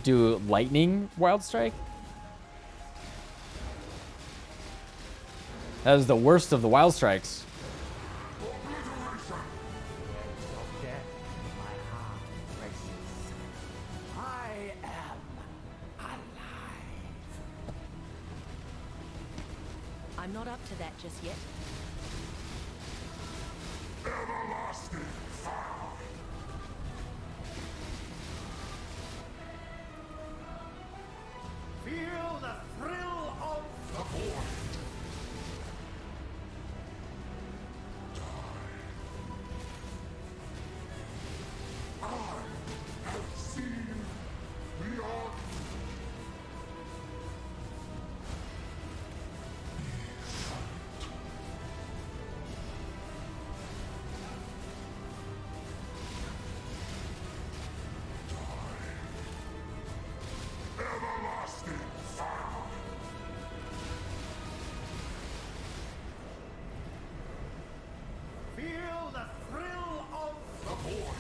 do lightning wild strike. That is the worst of the wild strikes. I'm not up to that just yet. Everlasting fire. Feel the thrill of the void. I have seen beyond. Everlasting fire. Feel the thrill of the void.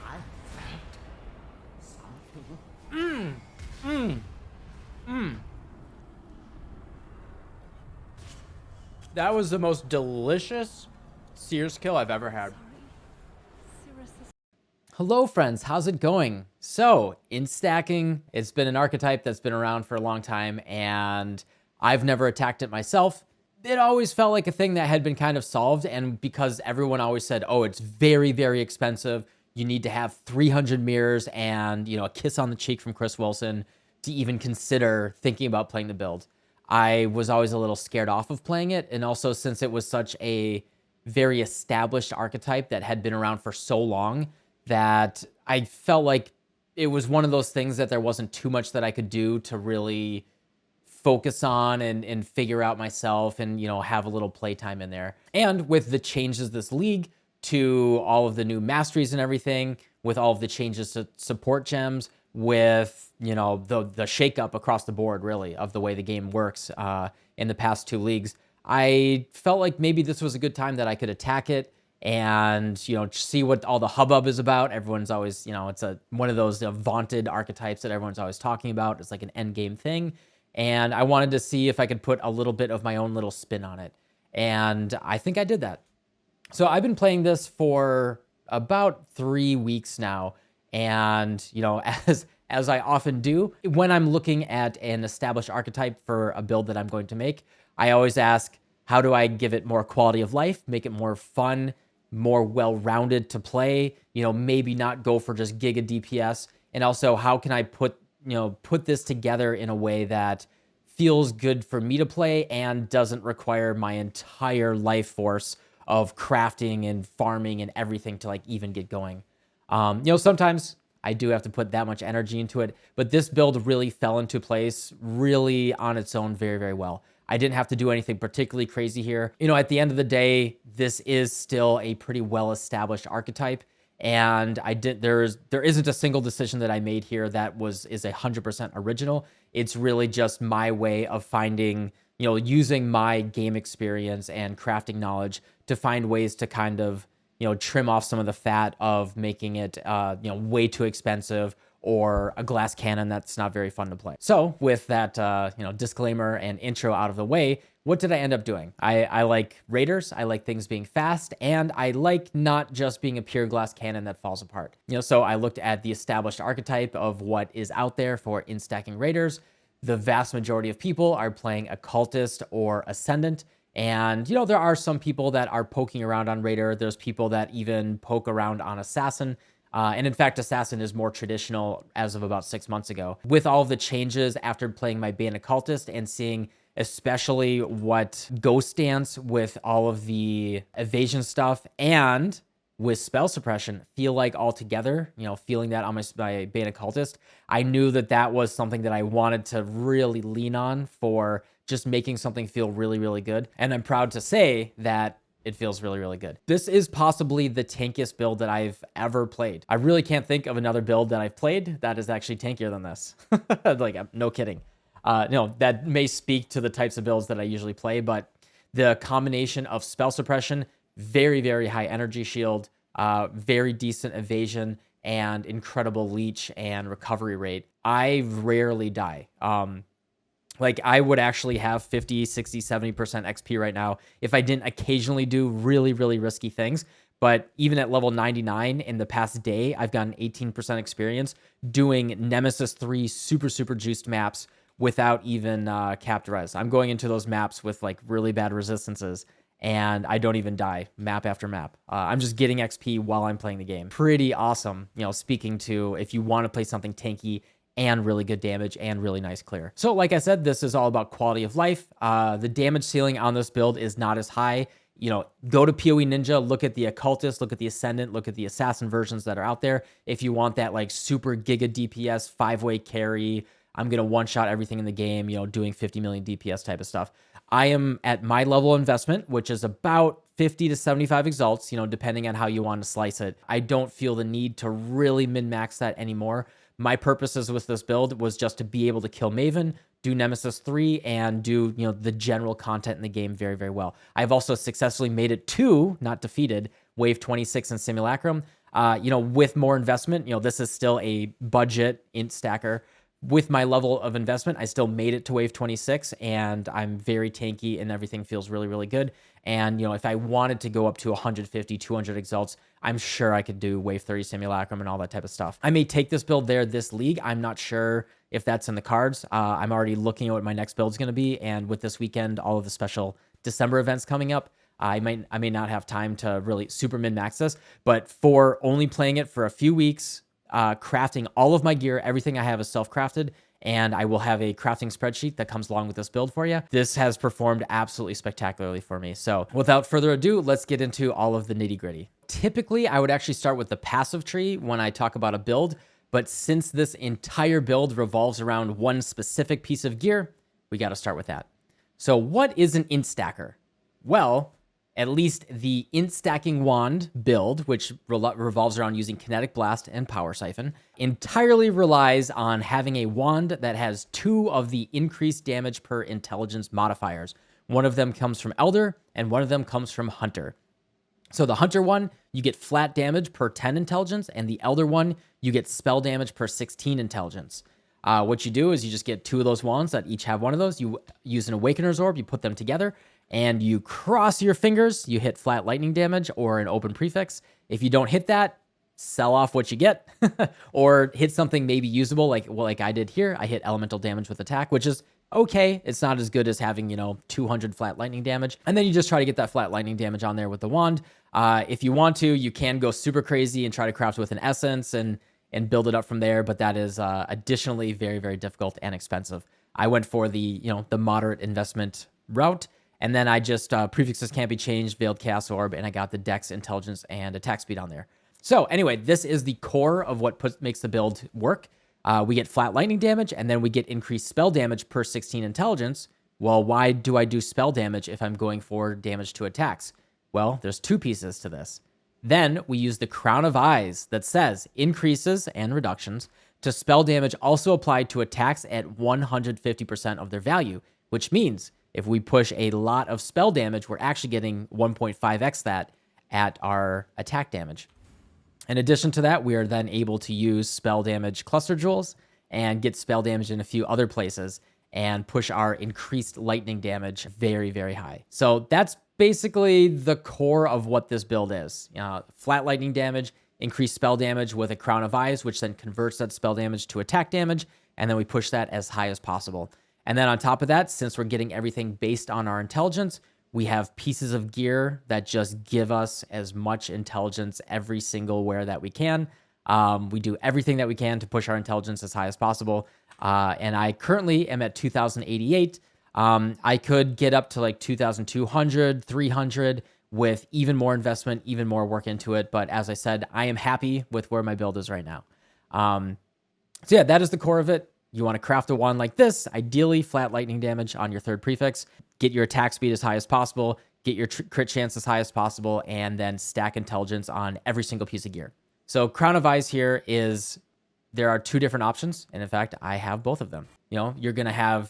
I felt something. That was the most delicious Sears kill I've ever had. Hello friends, how's it going? So, Int Stacking, it's been an archetype that's been around for a long time and I've never attacked it myself. It always felt like a thing that had been kind of solved, and because everyone always said, oh, it's very, very expensive. You need to have 300 mirrors and, you know, a kiss on the cheek from Chris Wilson to even consider thinking about playing the build. I was always a little scared off of playing it, and also since it was such a very established archetype that had been around for so long, that I felt like it was one of those things that there wasn't too much that I could do to really focus on and figure out myself and, you know, have a little playtime in there. And with the changes this league to all of the new masteries and everything, with all of the changes to support gems, with, you know, the shakeup across the board, really, of the way the game works in the past two leagues, I felt like maybe this was a good time that I could attack it and, you know, see what all the hubbub is about. Everyone's always, you know, it's one of those vaunted archetypes that everyone's always talking about. It's like an end game thing. And I wanted to see if I could put a little bit of my own little spin on it. And I think I did that. So I've been playing this for about 3 weeks now. And, you know, as I often do, when I'm looking at an established archetype for a build that I'm going to make, I always ask, how do I give it more quality of life, make it more fun, more well-rounded to play, you know, maybe not go for just giga DPS. And also, how can I put this together in a way that feels good for me to play and doesn't require my entire life force of crafting and farming and everything to like even get going. You know, sometimes I do have to put that much energy into it, but this build really fell into place really on its own very, very well. I didn't have to do anything particularly crazy here. You know, at the end of the day, this is still a pretty well-established archetype, and there isn't a single decision that I made here that is 100% original. It's really just my way of finding, you know, using my game experience and crafting knowledge to find ways to kind of, you know, trim off some of the fat of making it, you know, way too expensive or a glass cannon that's not very fun to play. So with that, you know, disclaimer and intro out of the way, what did I end up doing? I like raiders, I like things being fast, and I like not just being a pure glass cannon that falls apart. You know, so I looked at the established archetype of what is out there for in-stacking raiders. The vast majority of people are playing occultist or ascendant. And, you know, there are some people that are poking around on raider. There's people that even poke around on assassin. And in fact, assassin is more traditional as of about 6 months ago. With all of the changes after playing my Bane occultist and seeing especially what Ghost Dance with all of the evasion stuff and with spell suppression feel like all together, you know, feeling that on my Bane occultist, I knew that that was something that I wanted to really lean on for just making something feel really, really good. And I'm proud to say that it feels really, really good. This is possibly the tankiest build that I've ever played. I really can't think of another build that I've played that is actually tankier than this. Like, no kidding. You know, that may speak to the types of builds that I usually play, but the combination of spell suppression, very, very high energy shield, very decent evasion, and incredible leech and recovery rate. I rarely die. Like I would actually have 50, 60, 70% XP right now if I didn't occasionally do really, really risky things. But even at level 99 in the past day, I've gotten 18% experience doing Nemesis 3 super, super juiced maps without even capped res. I'm going into those maps with like really bad resistances and I don't even die map after map. I'm just getting XP while I'm playing the game. Pretty awesome, you know, speaking to if you want to play something tanky and really good damage and really nice clear. So like I said, this is all about quality of life. The damage ceiling on this build is not as high. You know, go to PoE Ninja, look at the Occultist, look at the Ascendant, look at the Assassin versions that are out there. If you want that like super giga DPS, 5-way carry, I'm going to one-shot everything in the game, you know, doing 50 million DPS type of stuff. I am at my level of investment, which is about 50 to 75 exalts, you know, depending on how you want to slice it. I don't feel the need to really min-max that anymore. My purposes with this build was just to be able to kill Maven, do Nemesis 3, and do, you know, the general content in the game very, very well. I've also successfully made it to, not defeated, Wave 26 in Simulacrum. You know, with more investment, you know, this is still a budget Int Stacker. With my level of investment, I still made it to Wave 26, and I'm very tanky, and everything feels really, really good. And, you know, if I wanted to go up to 150, 200 exalts, I'm sure I could do Wave 30 Simulacrum and all that type of stuff. I may take this build there this league. I'm not sure if that's in the cards. I'm already looking at what my next build is going to be, and with this weekend, all of the special December events coming up, I may not have time to really super min-max this, but for only playing it for a few weeks, crafting all of my gear, everything I have is self-crafted, and I will have a crafting spreadsheet that comes along with this build for you. This has performed absolutely spectacularly for me. So without further ado, let's get into all of the nitty-gritty. Typically, I would actually start with the passive tree when I talk about a build, but since this entire build revolves around one specific piece of gear, we got to start with that. So what is an Int Stacker? Well, at least the Int Stacking Wand build, which revolves around using Kinetic Blast and Power Siphon, entirely relies on having a wand that has 2 of the increased damage per intelligence modifiers. One of them comes from Elder, and one of them comes from Hunter. So the Hunter one, you get flat damage per 10 intelligence, and the Elder one, you get spell damage per 16 intelligence. What you do is you just get 2 of those wands that each have one of those. You use an Awakener's Orb, you put them together, and you cross your fingers, you hit flat lightning damage or an open prefix. If you don't hit that, sell off what you get or hit something maybe usable like I did here. I hit elemental damage with attack, which is okay. It's not as good as having, you know, 200 flat lightning damage. And then you just try to get that flat lightning damage on there with the wand. If you want to, you can go super crazy and try to craft with an essence and build it up from there. But that is additionally very, very difficult and expensive. I went for the, you know, the moderate investment route. And then I just, prefixes can't be changed, Veiled Chaos Orb, and I got the Dex, Intelligence, and Attack Speed on there. So anyway, this is the core of what makes the build work. We get flat lightning damage, and then we get increased spell damage per 16 intelligence. Well, why do I do spell damage if I'm going for damage to attacks? Well, there's 2 pieces to this. Then we use the Crown of Eyes that says increases and reductions to spell damage also applied to attacks at 150% of their value, which means if we push a lot of spell damage, we're actually getting 1.5x that at our attack damage. In addition to that, we are then able to use spell damage cluster jewels and get spell damage in a few other places and push our increased lightning damage very, very high. So that's basically the core of what this build is. Flat lightning damage, increased spell damage with a Crown of Eyes, which then converts that spell damage to attack damage, and then we push that as high as possible. And then on top of that, since we're getting everything based on our intelligence, we have pieces of gear that just give us as much intelligence every single where that we can. We do everything that we can to push our intelligence as high as possible. And I currently am at 2088. I could get up to like 2200, 300 with even more investment, even more work into it. But as I said, I am happy with where my build is right now. So yeah, that is the core of it. You want to craft a wand like this, ideally flat lightning damage on your 3rd prefix, get your attack speed as high as possible, get your crit chance as high as possible, and then stack intelligence on every single piece of gear. So Crown of Eyes here is, there are 2 different options. And in fact, I have both of them. You know, you're going to have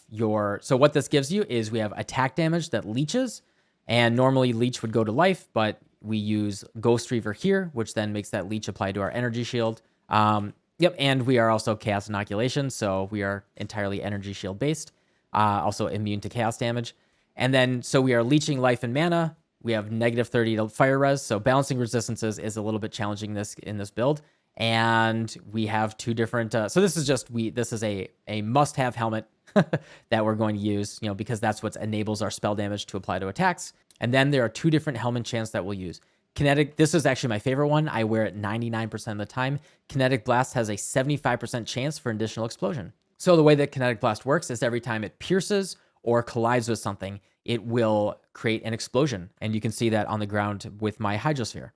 so what this gives you is we have attack damage that leeches, and normally leech would go to life, but We use Ghost Reaver here, which then makes that leech apply to our energy shield. Yep, and we are also Chaos Inoculation, so we are entirely energy shield based. Also immune to chaos damage. And then, so we are leeching life and mana. We have negative 30 to fire res, so balancing resistances is a little bit challenging in this build. And we have two different, so this is just, this is a must-have helmet that we're going to use, because that's what enables our spell damage to apply to attacks. And then there are two different helmet chants that we'll use. Kinetic, this is actually my favorite one. I wear it 99% of the time. Kinetic Blast has a 75% chance for an additional explosion. So the way that Kinetic Blast works is every time it pierces or collides with something, it will create an explosion. And you can see that on the ground with my Hydrosphere.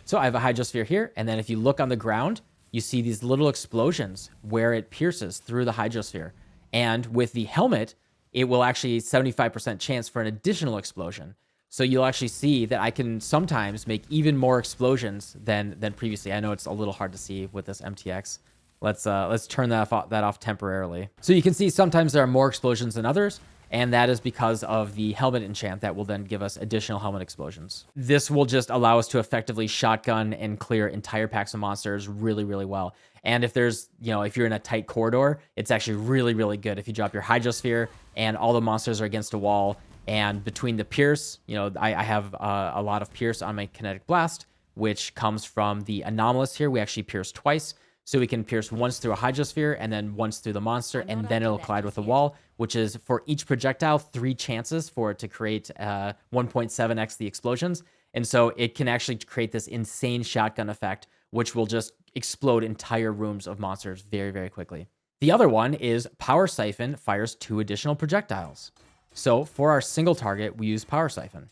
So I have a Hydrosphere here, and then if you look on the ground, you see these little explosions where it pierces through the Hydrosphere. And with the helmet, it will actually 75% chance for an additional explosion. So you'll actually see that I can sometimes make even more explosions than previously. I know it's a little hard to see with this MTX. Let's turn that off temporarily. So you can see sometimes there are more explosions than others, and that is because of the helmet enchant that will then give us additional helmet explosions. This will just allow us to effectively shotgun and clear entire packs of monsters really, really well. And if there's, if you're in a tight corridor, it's actually really, really good. If you drop your Hydrosphere and all the monsters are against a wall, and between the Pierce, I have a lot of Pierce on my Kinetic Blast, which comes from the Anomalous here. We actually pierce twice. So we can pierce once through a Hydrosphere and then once through the monster, and then it'll collide with the wall, which is for each projectile, 3 chances for it to create 1.7x the explosions. And so it can actually create this insane shotgun effect, which will just explode entire rooms of monsters very, very quickly. The other one is Power Siphon fires 2 additional projectiles. So for our single target, we use Power Siphon.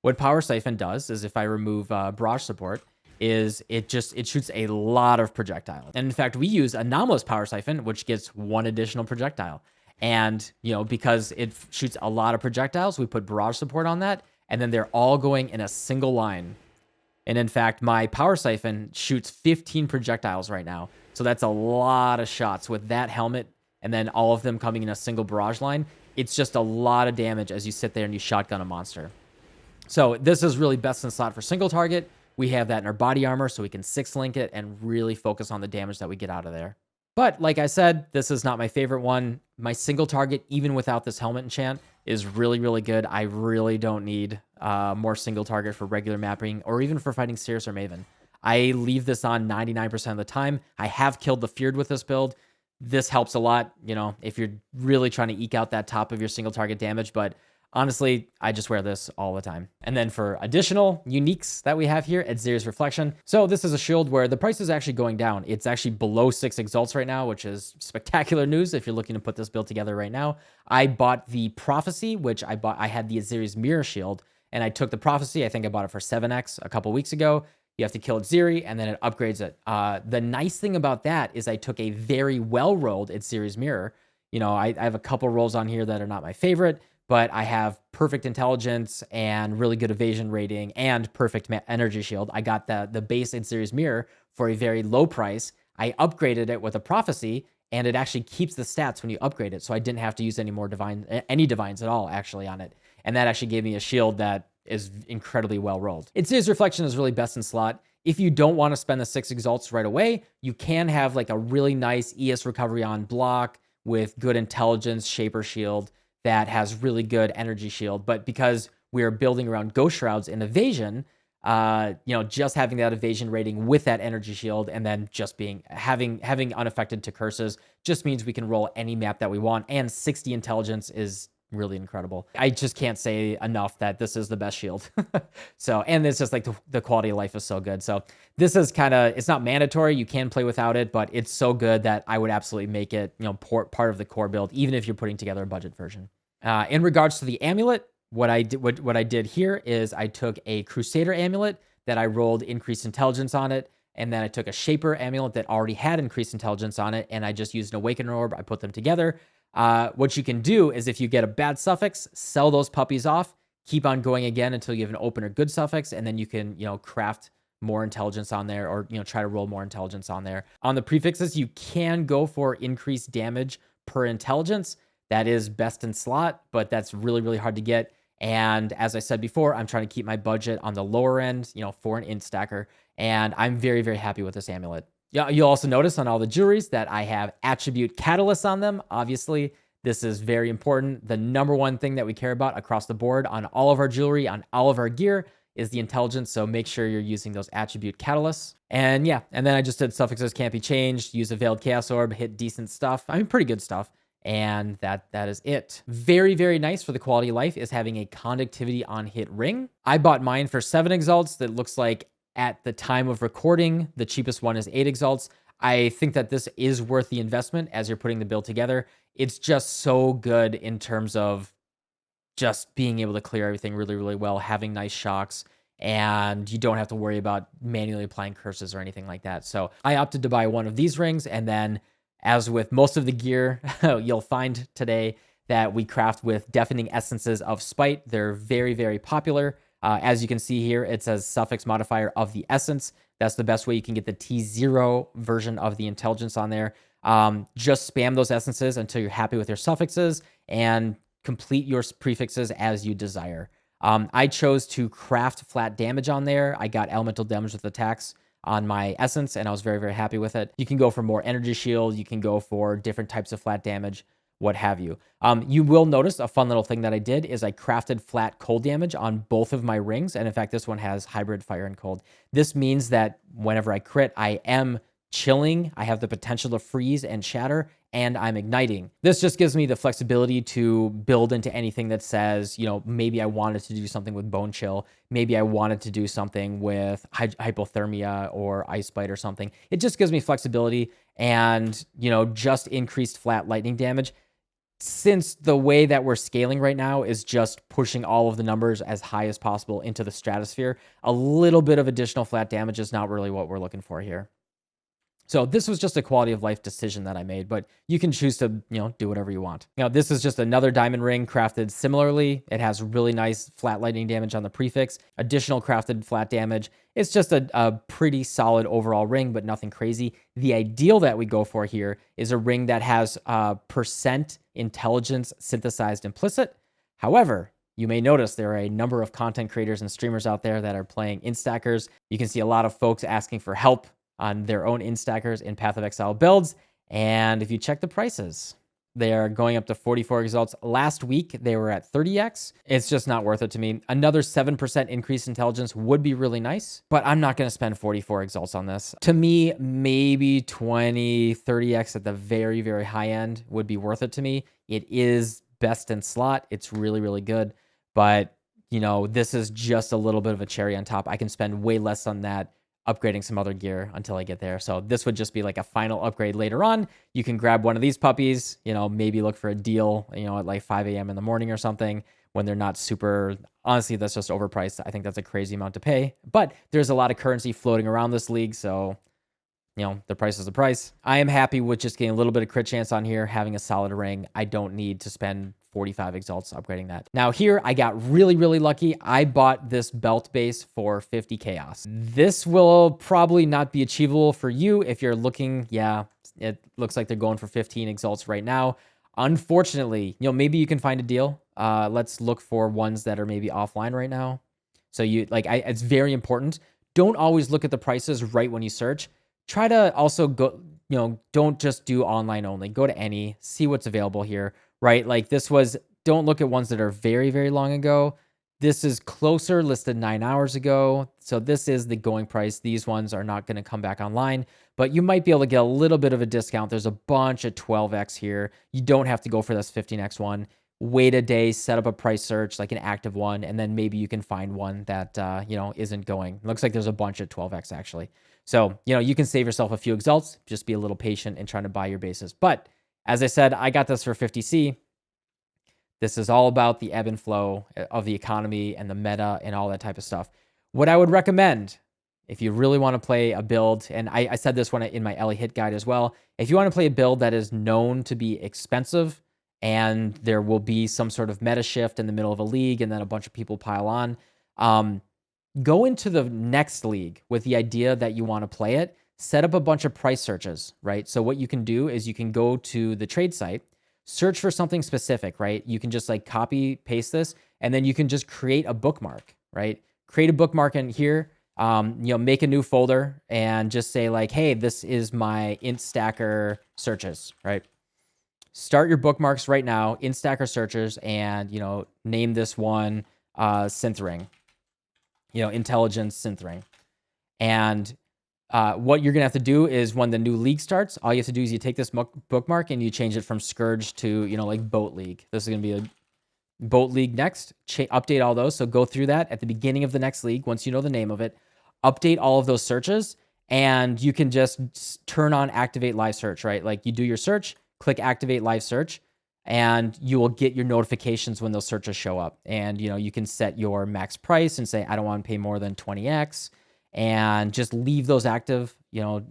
What Power Siphon does is if I remove barrage support, is it shoots a lot of projectiles. And in fact, we use Anomalous Power Siphon, which gets 1 additional projectile. And, because it shoots a lot of projectiles, we put barrage support on that, and then they're all going in a single line. And in fact, my Power Siphon shoots 15 projectiles right now. So that's a lot of shots with that helmet, and then all of them coming in a single barrage line. It's just a lot of damage as you sit there and you shotgun a monster. So this is really best in slot for single target. We have that in our body armor, so we can 6-link it and really focus on the damage that we get out of there. But like I said, this is not my favorite one. My single target, even without this helmet enchant, is really, really good. I really don't need more single target for regular mapping or even for fighting Cirrus or Maven. I leave this on 99% of the time. I have killed the Feared with this build. This helps a lot, if you're really trying to eke out that top of your single target damage, but honestly, I just wear this all the time. And then for additional uniques that we have here at Xeria's Reflection. So this is a shield where the price is actually going down. It's actually below 6 exalts right now, which is spectacular news if you're looking to put this build together right now. I bought the Prophecy, which I had the Xeria's Mirror Shield, and I took the Prophecy. I think I bought it for 7x a couple weeks ago. You have to kill Xeri, and then it upgrades it. The nice thing about that is I took a very well-rolled Xeria's Mirror. I have a couple rolls on here that are not my favorite, but I have perfect intelligence and really good evasion rating and perfect energy shield. I got the base Xeria's Mirror for a very low price. I upgraded it with a Prophecy, and it actually keeps the stats when you upgrade it, so I didn't have to use any divines at all, actually, on it. And that actually gave me a shield that is incredibly well rolled. Xeria's Reflection is really best in slot. If you don't want to spend the 6 exalts right away, you can have like a really nice ES recovery on block with good intelligence, Shaper Shield, that has really good energy shield. But because we're building around Ghost Shrouds and evasion, just having that evasion rating with that energy shield and then just having unaffected to curses just means we can roll any map that we want. And 60 intelligence is really incredible. I just can't say enough that this is the best shield. So, and it's just like the quality of life is so good. So this is it's not mandatory. You can play without it, but it's so good that I would absolutely make it, part of the core build, even if you're putting together a budget version. In regards to the amulet, what I did here is I took a Crusader amulet that I rolled increased intelligence on it. And then I took a Shaper amulet that already had increased intelligence on it. And I just used an Awakener orb. I put them together. What you can do is if you get a bad suffix, sell those puppies off, keep on going again until you have an open or good suffix, and then you can, craft more intelligence on there or, try to roll more intelligence on there. On the prefixes, you can go for increased damage per intelligence. That is best in slot, but that's really, really hard to get. And as I said before, I'm trying to keep my budget on the lower end, for an Int Stacker. And I'm very, very happy with this amulet. Yeah, you'll also notice on all the jewelries that I have attribute catalysts on them. Obviously, this is very important. The number one thing that we care about across the board on all of our jewelry, on all of our gear, is the intelligence. So make sure you're using those attribute catalysts. And yeah, and then I just did suffixes can't be changed, use a veiled chaos orb, hit decent stuff. I mean, pretty good stuff. And that is it. Very, very nice for the quality of life is having a conductivity on hit ring. I bought mine for 7 exalts. That looks like at the time of recording, the cheapest one is 8 exalts. I think that this is worth the investment as you're putting the build together. It's just so good in terms of just being able to clear everything really, really well, having nice shocks, and you don't have to worry about manually applying curses or anything like that. So I opted to buy one of these rings, and then as with most of the gear, you'll find today that we craft with deafening essences of spite. They're very, very popular. As you can see here, it says suffix modifier of the essence. That's the best way you can get the T0 version of the intelligence on there. Just spam those essences until you're happy with your suffixes and complete your prefixes as you desire. I chose to craft flat damage on there. I got elemental damage with attacks on my essence, and I was very, very happy with it. You can go for more energy shield. You can go for different types of flat damage, what have you. You will notice a fun little thing that I did is I crafted flat cold damage on both of my rings. And in fact, this one has hybrid fire and cold. This means that whenever I crit, I am chilling. I have the potential to freeze and shatter, and I'm igniting. This just gives me the flexibility to build into anything that says, maybe I wanted to do something with bone chill. Maybe I wanted to do something with hypothermia or ice bite or something. It just gives me flexibility and, just increased flat lightning damage. Since the way that we're scaling right now is just pushing all of the numbers as high as possible into the stratosphere, a little bit of additional flat damage is not really what we're looking for here. So this was just a quality of life decision that I made, but you can choose to, do whatever you want. This is just another diamond ring crafted similarly. It has really nice flat lightning damage on the prefix, additional crafted flat damage. It's just a pretty solid overall ring, but nothing crazy. The ideal that we go for here is a ring that has percent intelligence synthesized implicit. However, you may notice there are a number of content creators and streamers out there that are playing Int Stackers. You can see a lot of folks asking for help on their own Int Stackers in Path of Exile builds. And if you check the prices, they are going up to 44 exalts. Last week, they were at 30x. It's just not worth it to me. Another 7% increased intelligence would be really nice, but I'm not going to spend 44 exalts on this. To me, maybe 20, 30x at the very, very high end would be worth it to me. It is best in slot. It's really, really good. But, this is just a little bit of a cherry on top. I can spend way less on that upgrading some other gear until I get there. So this would just be like a final upgrade later on. You can grab one of these puppies, maybe look for a deal, at like 5 a.m. in the morning or something when they're not super, honestly, that's just overpriced. I think that's a crazy amount to pay, but there's a lot of currency floating around this league. So, the price is the price. I am happy with just getting a little bit of crit chance on here, having a solid ring. I don't need to spend 45 exalts upgrading that. Now here, I got really, really lucky. I bought this belt base for 50 chaos. This will probably not be achievable for you if you're looking. Yeah, it looks like they're going for 15 exalts right now. Unfortunately, maybe you can find a deal. Let's look for ones that are maybe offline right now. So it's very important. Don't always look at the prices right when you search. Try to also go, don't just do online only. Go to any, see what's available here, right? Like don't look at ones that are very, very long ago. This is closer, listed 9 hours ago. So this is the going price. These ones are not going to come back online, but you might be able to get a little bit of a discount. There's a bunch of 12x here. You don't have to go for this 15x one. Wait a day, set up a price search, like an active one, and then maybe you can find one that, isn't going. It looks like there's a bunch of 12x actually. So, you can save yourself a few exalts. Just be a little patient in trying to buy your bases. But as I said, I got this for 50C. This is all about the ebb and flow of the economy and the meta and all that type of stuff. What I would recommend, if you really want to play a build, and I said this one in my Ellie hit guide as well, if you want to play a build that is known to be expensive and there will be some sort of meta shift in the middle of a league and then a bunch of people pile on, go into the next league with the idea that you want to play it. Set up a bunch of price searches, right? So what you can do is you can go to the trade site, search for something specific, right? You can just like copy paste this, and then you can just create a bookmark, right? Create a bookmark in here, make a new folder and just say like, hey, this is my Int Stacker searches, right? Start your bookmarks right now, Int Stacker searches, and, name this one synth ring, intelligence synth ring. And what you're going to have to do is when the new league starts, all you have to do is you take this bookmark and you change it from Scourge to, like Boat League. This is going to be a Boat League next. Update all those. So go through that at the beginning of the next league. Once you know the name of it, update all of those searches, and you can just turn on activate live search, right? Like you do your search, click activate live search, and you will get your notifications when those searches show up. And, you can set your max price and say, I don't want to pay more than 20x, and just leave those active,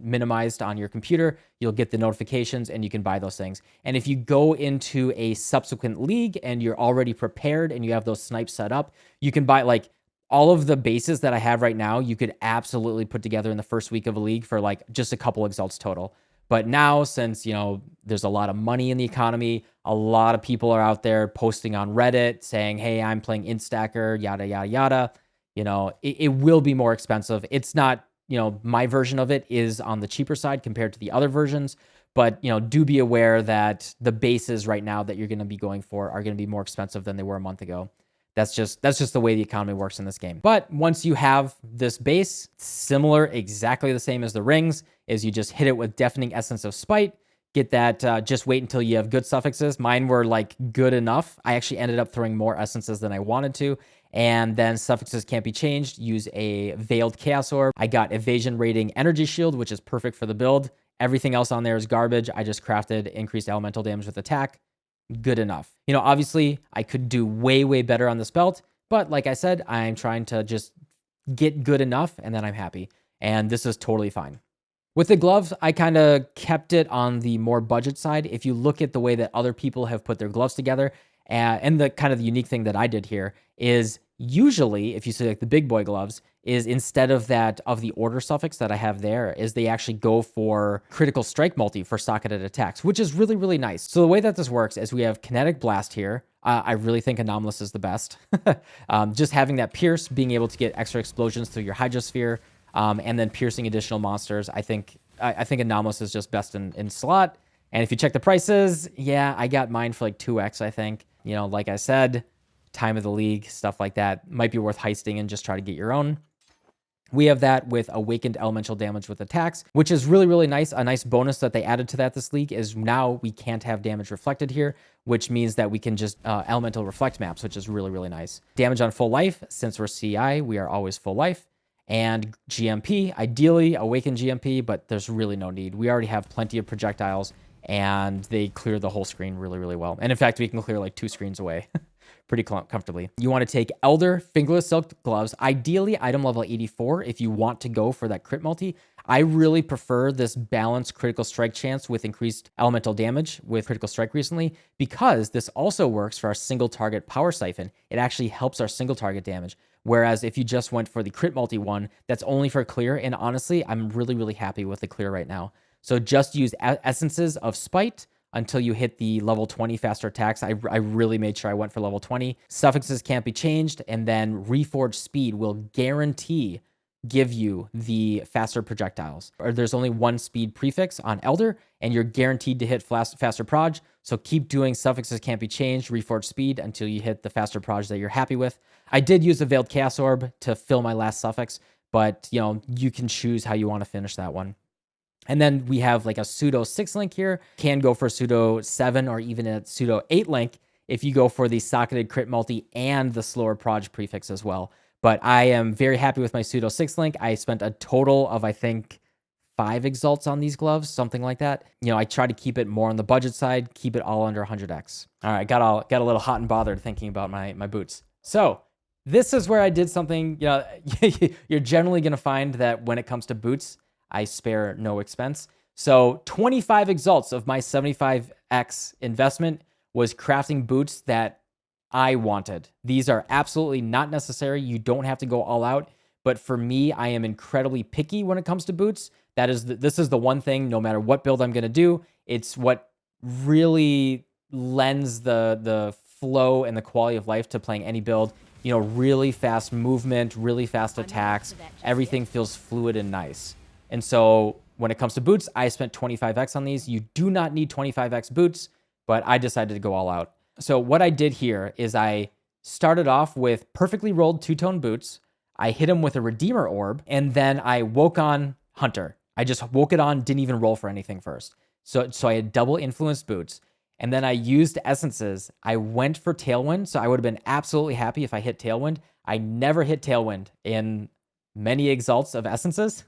minimized on your computer. You'll get the notifications and you can buy those things. And if you go into a subsequent league and you're already prepared and you have those snipes set up, you can buy like all of the bases that I have right now. You could absolutely put together in the first week of a league for like just a couple exalts total. But now, since, there's a lot of money in the economy, a lot of people are out there posting on Reddit saying, hey, I'm playing Int Stacker, yada, yada, yada. It will be more expensive. It's not, my version of it is on the cheaper side compared to the other versions. But, do be aware that the bases right now that you're going to be going for are going to be more expensive than they were a month ago. That's just the way the economy works in this game. But once you have this base, similar, exactly the same as the rings, is you just hit it with Deafening Essence of Spite, get that, just wait until you have good suffixes. Mine were like good enough. I actually ended up throwing more essences than I wanted to. And then suffixes can't be changed. Use a Veiled Chaos Orb. I got Evasion Rating Energy Shield, which is perfect for the build. Everything else on there is garbage. I just crafted increased elemental damage with attack. Good enough. Obviously I could do way, way better on this belt, but like I said, I'm trying to just get good enough and then I'm happy. And this is totally fine. With the gloves, I kind of kept it on the more budget side. If you look at the way that other people have put their gloves together, and the kind of the unique thing that I did here is usually, if you see like the big boy gloves, is instead of that of the order suffix that I have there, is they actually go for critical strike multi for socketed attacks, which is really, really nice. So the way that this works is we have kinetic blast here. I really think Anomalous is the best. Just having that pierce, being able to get extra explosions through your hydrosphere, and then piercing additional monsters. I think Anomalous is just best in slot. And if you check the prices, yeah, I got mine for like 2x, I think. Like I said, time of the league, stuff like that. Might be worth heisting and just try to get your own. We have that with Awakened Elemental Damage with attacks, which is really, really nice. A nice bonus that they added to that this league is now we can't have damage reflected here, which means that we can just elemental reflect maps, which is really, really nice. Damage on full life, since we're CI, we are always full life. And GMP, ideally Awaken GMP, but there's really no need. We already have plenty of projectiles and they clear the whole screen really, really well. And in fact, we can clear like 2 screens away pretty comfortably. You want to take Elder Fingerless Silk Gloves, ideally item level 84 if you want to go for that crit multi. I really prefer this balanced critical strike chance with increased elemental damage with critical strike recently, because this also works for our single target power siphon. It actually helps our single target damage. Whereas if you just went for the crit multi one, that's only for clear. And honestly, I'm really, really happy with the clear right now. So just use Essences of Spite until you hit the level 20 faster attacks. I really made sure I went for level 20. Suffixes can't be changed. And then Reforged Speed will guarantee give you the faster projectiles. Or there's only 1 speed prefix on Elder, and you're guaranteed to hit faster proj. So keep doing Suffixes can't be changed, Reforged Speed until you hit the faster proj that you're happy with. I did use the Veiled Chaos Orb to fill my last suffix, but you can choose how you want to finish that one. And then we have like a pseudo 6 link here, can go for a pseudo 7 or even a pseudo 8 link if you go for the socketed crit multi and the slower proj prefix as well. But I am very happy with my pseudo 6 link. I spent a total of, I think, 5 exalts on these gloves, something like that. I try to keep it more on the budget side, keep it all under 100x. All right, got a little hot and bothered thinking about my boots. So this is where I did something, you're generally going to find that when it comes to boots, I spare no expense. So 25 exalts of my 75x investment was crafting boots that I wanted. These are absolutely not necessary. You don't have to go all out. But for me, I am incredibly picky when it comes to boots. This is the one thing, no matter what build I'm going to do, it's what really lends the flow and the quality of life to playing any build. You know, really fast movement, really fast attacks. Everything feels fluid and nice. And so when it comes to boots, I spent 25x on these. You do not need 25x boots, but I decided to go all out. So what I did here is I started off with perfectly rolled two-tone boots. I hit him with a Redeemer Orb, and then I woke on Hunter. I just woke it on, didn't even roll for anything first. So I had double influenced boots. And then I used essences. I went for Tailwind, so I would have been absolutely happy if I hit Tailwind. I never hit Tailwind in many exalts of essences.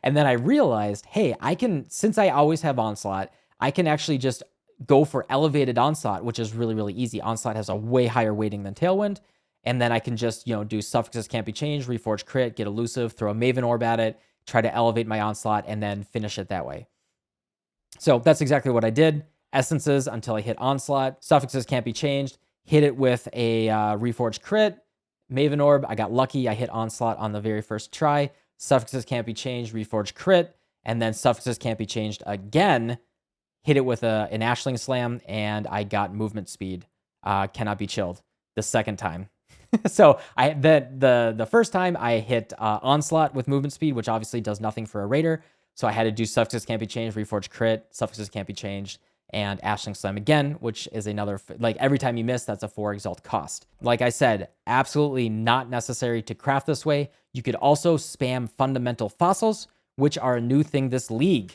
And then I realized, hey, I can, since I always have Onslaught, I can actually just go for elevated Onslaught, which is really, really easy. Onslaught has a way higher weighting than Tailwind. And then I can just, you know, do Suffixes Can't Be Changed, Reforge Crit, get Elusive, throw a Maven Orb at it, try to elevate my Onslaught, and then finish it that way. So that's exactly what I did. Essences until I hit Onslaught. Suffixes Can't Be Changed. Hit it with a Reforge Crit. Maven Orb. I got lucky. I hit Onslaught on the very first try. Suffixes Can't Be Changed. Reforge Crit. And then Suffixes Can't Be Changed again. Hit it with an Ashling Slam. And I got Movement Speed. Cannot Be Chilled the second time. So the first time I hit Onslaught with Movement Speed, which obviously does nothing for a Raider. So I had to do Suffixes Can't Be Changed, Reforge Crit, Suffixes Can't Be Changed, and Ashling Slam again, which is another, like every time you miss, that's a 4 exalt cost. Like I said, absolutely not necessary to craft this way. You could also spam Fundamental Fossils, which are a new thing this league.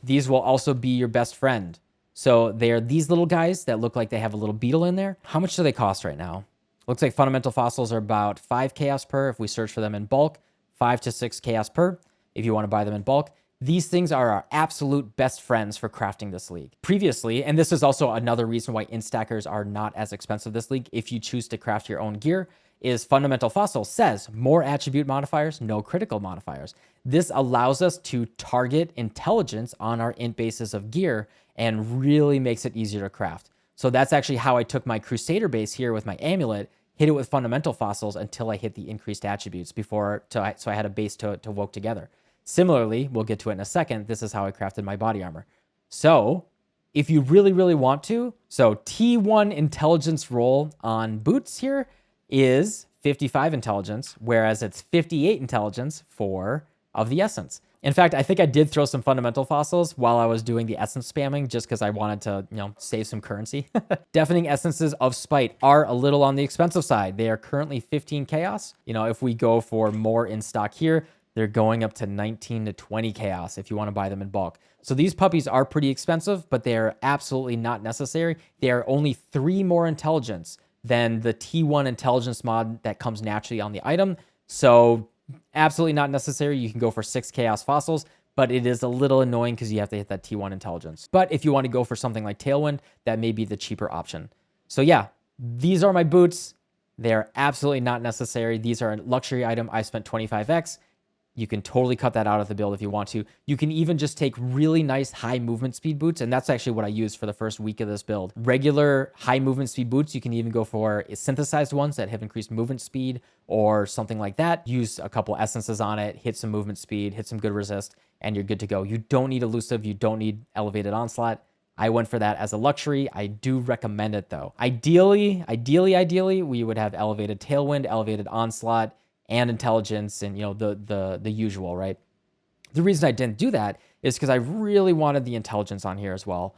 These will also be your best friend. So they are these little guys that look like they have a little beetle in there. How much do they cost right now? Looks like Fundamental Fossils are about 5 chaos per if we search for them in bulk, 5 to 6 chaos per if you want to buy them in bulk. These things are our absolute best friends for crafting this league. Previously, and this is also another reason why Int Stackers are not as expensive this league if you choose to craft your own gear, is Fundamental Fossil says more attribute modifiers, no critical modifiers. This allows us to target intelligence on our int bases of gear and really makes it easier to craft. So that's actually how I took my Crusader base here with my amulet, hit it with Fundamental Fossils until I hit the increased attributes so I had a base to woke together. Similarly, we'll get to it in a second, this is how I crafted my body armor. So if you really, really want to, so T1 intelligence roll on boots here is 55 intelligence, whereas it's 58 intelligence for of the essence. In fact, I think I did throw some Fundamental Fossils while I was doing the essence spamming just because I wanted to, you know, save some currency. Deafening Essences of Spite are a little on the expensive side. They are currently 15 chaos. You know, if we go for more in stock here, they're going up to 19 to 20 chaos if you want to buy them in bulk. So these puppies are pretty expensive, but they are absolutely not necessary. They are only 3 more intelligence than the T1 intelligence mod that comes naturally on the item. So absolutely not necessary. You can go for 6 chaos fossils, but it is a little annoying because you have to hit that T1 intelligence. But if you want to go for something like Tailwind, that may be the cheaper option. So yeah, these are my boots. They're absolutely not necessary. These are a luxury item. I spent 25x. You can totally cut that out of the build if you want to. You can even just take really nice high movement speed boots, and that's actually what I used for the first week of this build. Regular high movement speed boots, you can even go for synthesized ones that have increased movement speed or something like that. Use a couple essences on it, hit some movement speed, hit some good resist, and you're good to go. You don't need elusive, you don't need elevated onslaught. I went for that as a luxury. I do recommend it though. Ideally, we would have elevated tailwind, elevated onslaught, and intelligence, and you know the usual, right? The reason I didn't do that is because I really wanted the intelligence on here as well.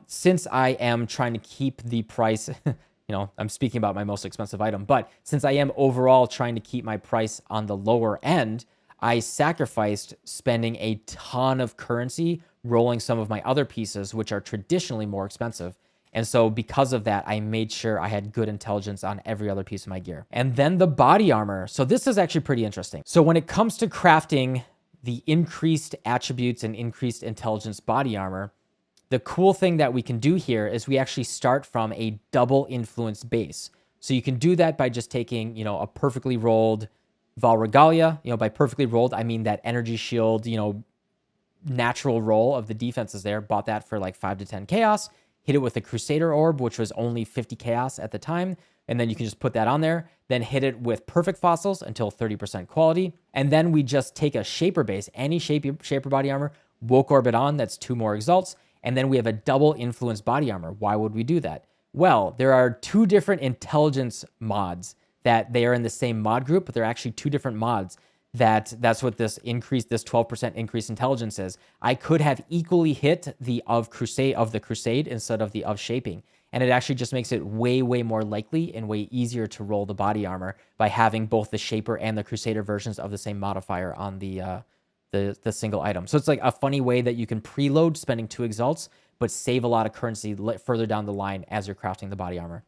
Since I am trying to keep the price, you know, I'm speaking about my most expensive item, but since I am overall trying to keep my price on the lower end, I sacrificed spending a ton of currency rolling some of my other pieces, which are traditionally more expensive. And so because of that, I made sure I had good intelligence on every other piece of my gear. And then the body armor. So this is actually pretty interesting. So when it comes to crafting the increased attributes and increased intelligence body armor, the cool thing that we can do here is we actually start from a double influence base. So you can do that by just taking, you know, a perfectly rolled Val Regalia. You know, by perfectly rolled, I mean that energy shield, you know, natural roll of the defenses there. Bought that for like 5 to 10 chaos. Hit it with a Crusader Orb, which was only 50 chaos at the time. And then you can just put that on there. Then hit it with Perfect Fossils until 30% quality. And then we just take a Shaper base, any Shaper body armor, woke Orb it on, that's 2 more exalts. And then we have a double influence body armor. Why would we do that? Well, there are two different intelligence mods that they are in the same mod group, but they're actually two different mods. That's what this 12% increase intelligence is. I could have equally hit the of the crusade instead of the of shaping. And it actually just makes it way, way more likely and way easier to roll the body armor by having both the shaper and the crusader versions of the same modifier on the single item. So it's like a funny way that you can preload spending 2 exalts, but save a lot of currency further down the line as you're crafting the body armor.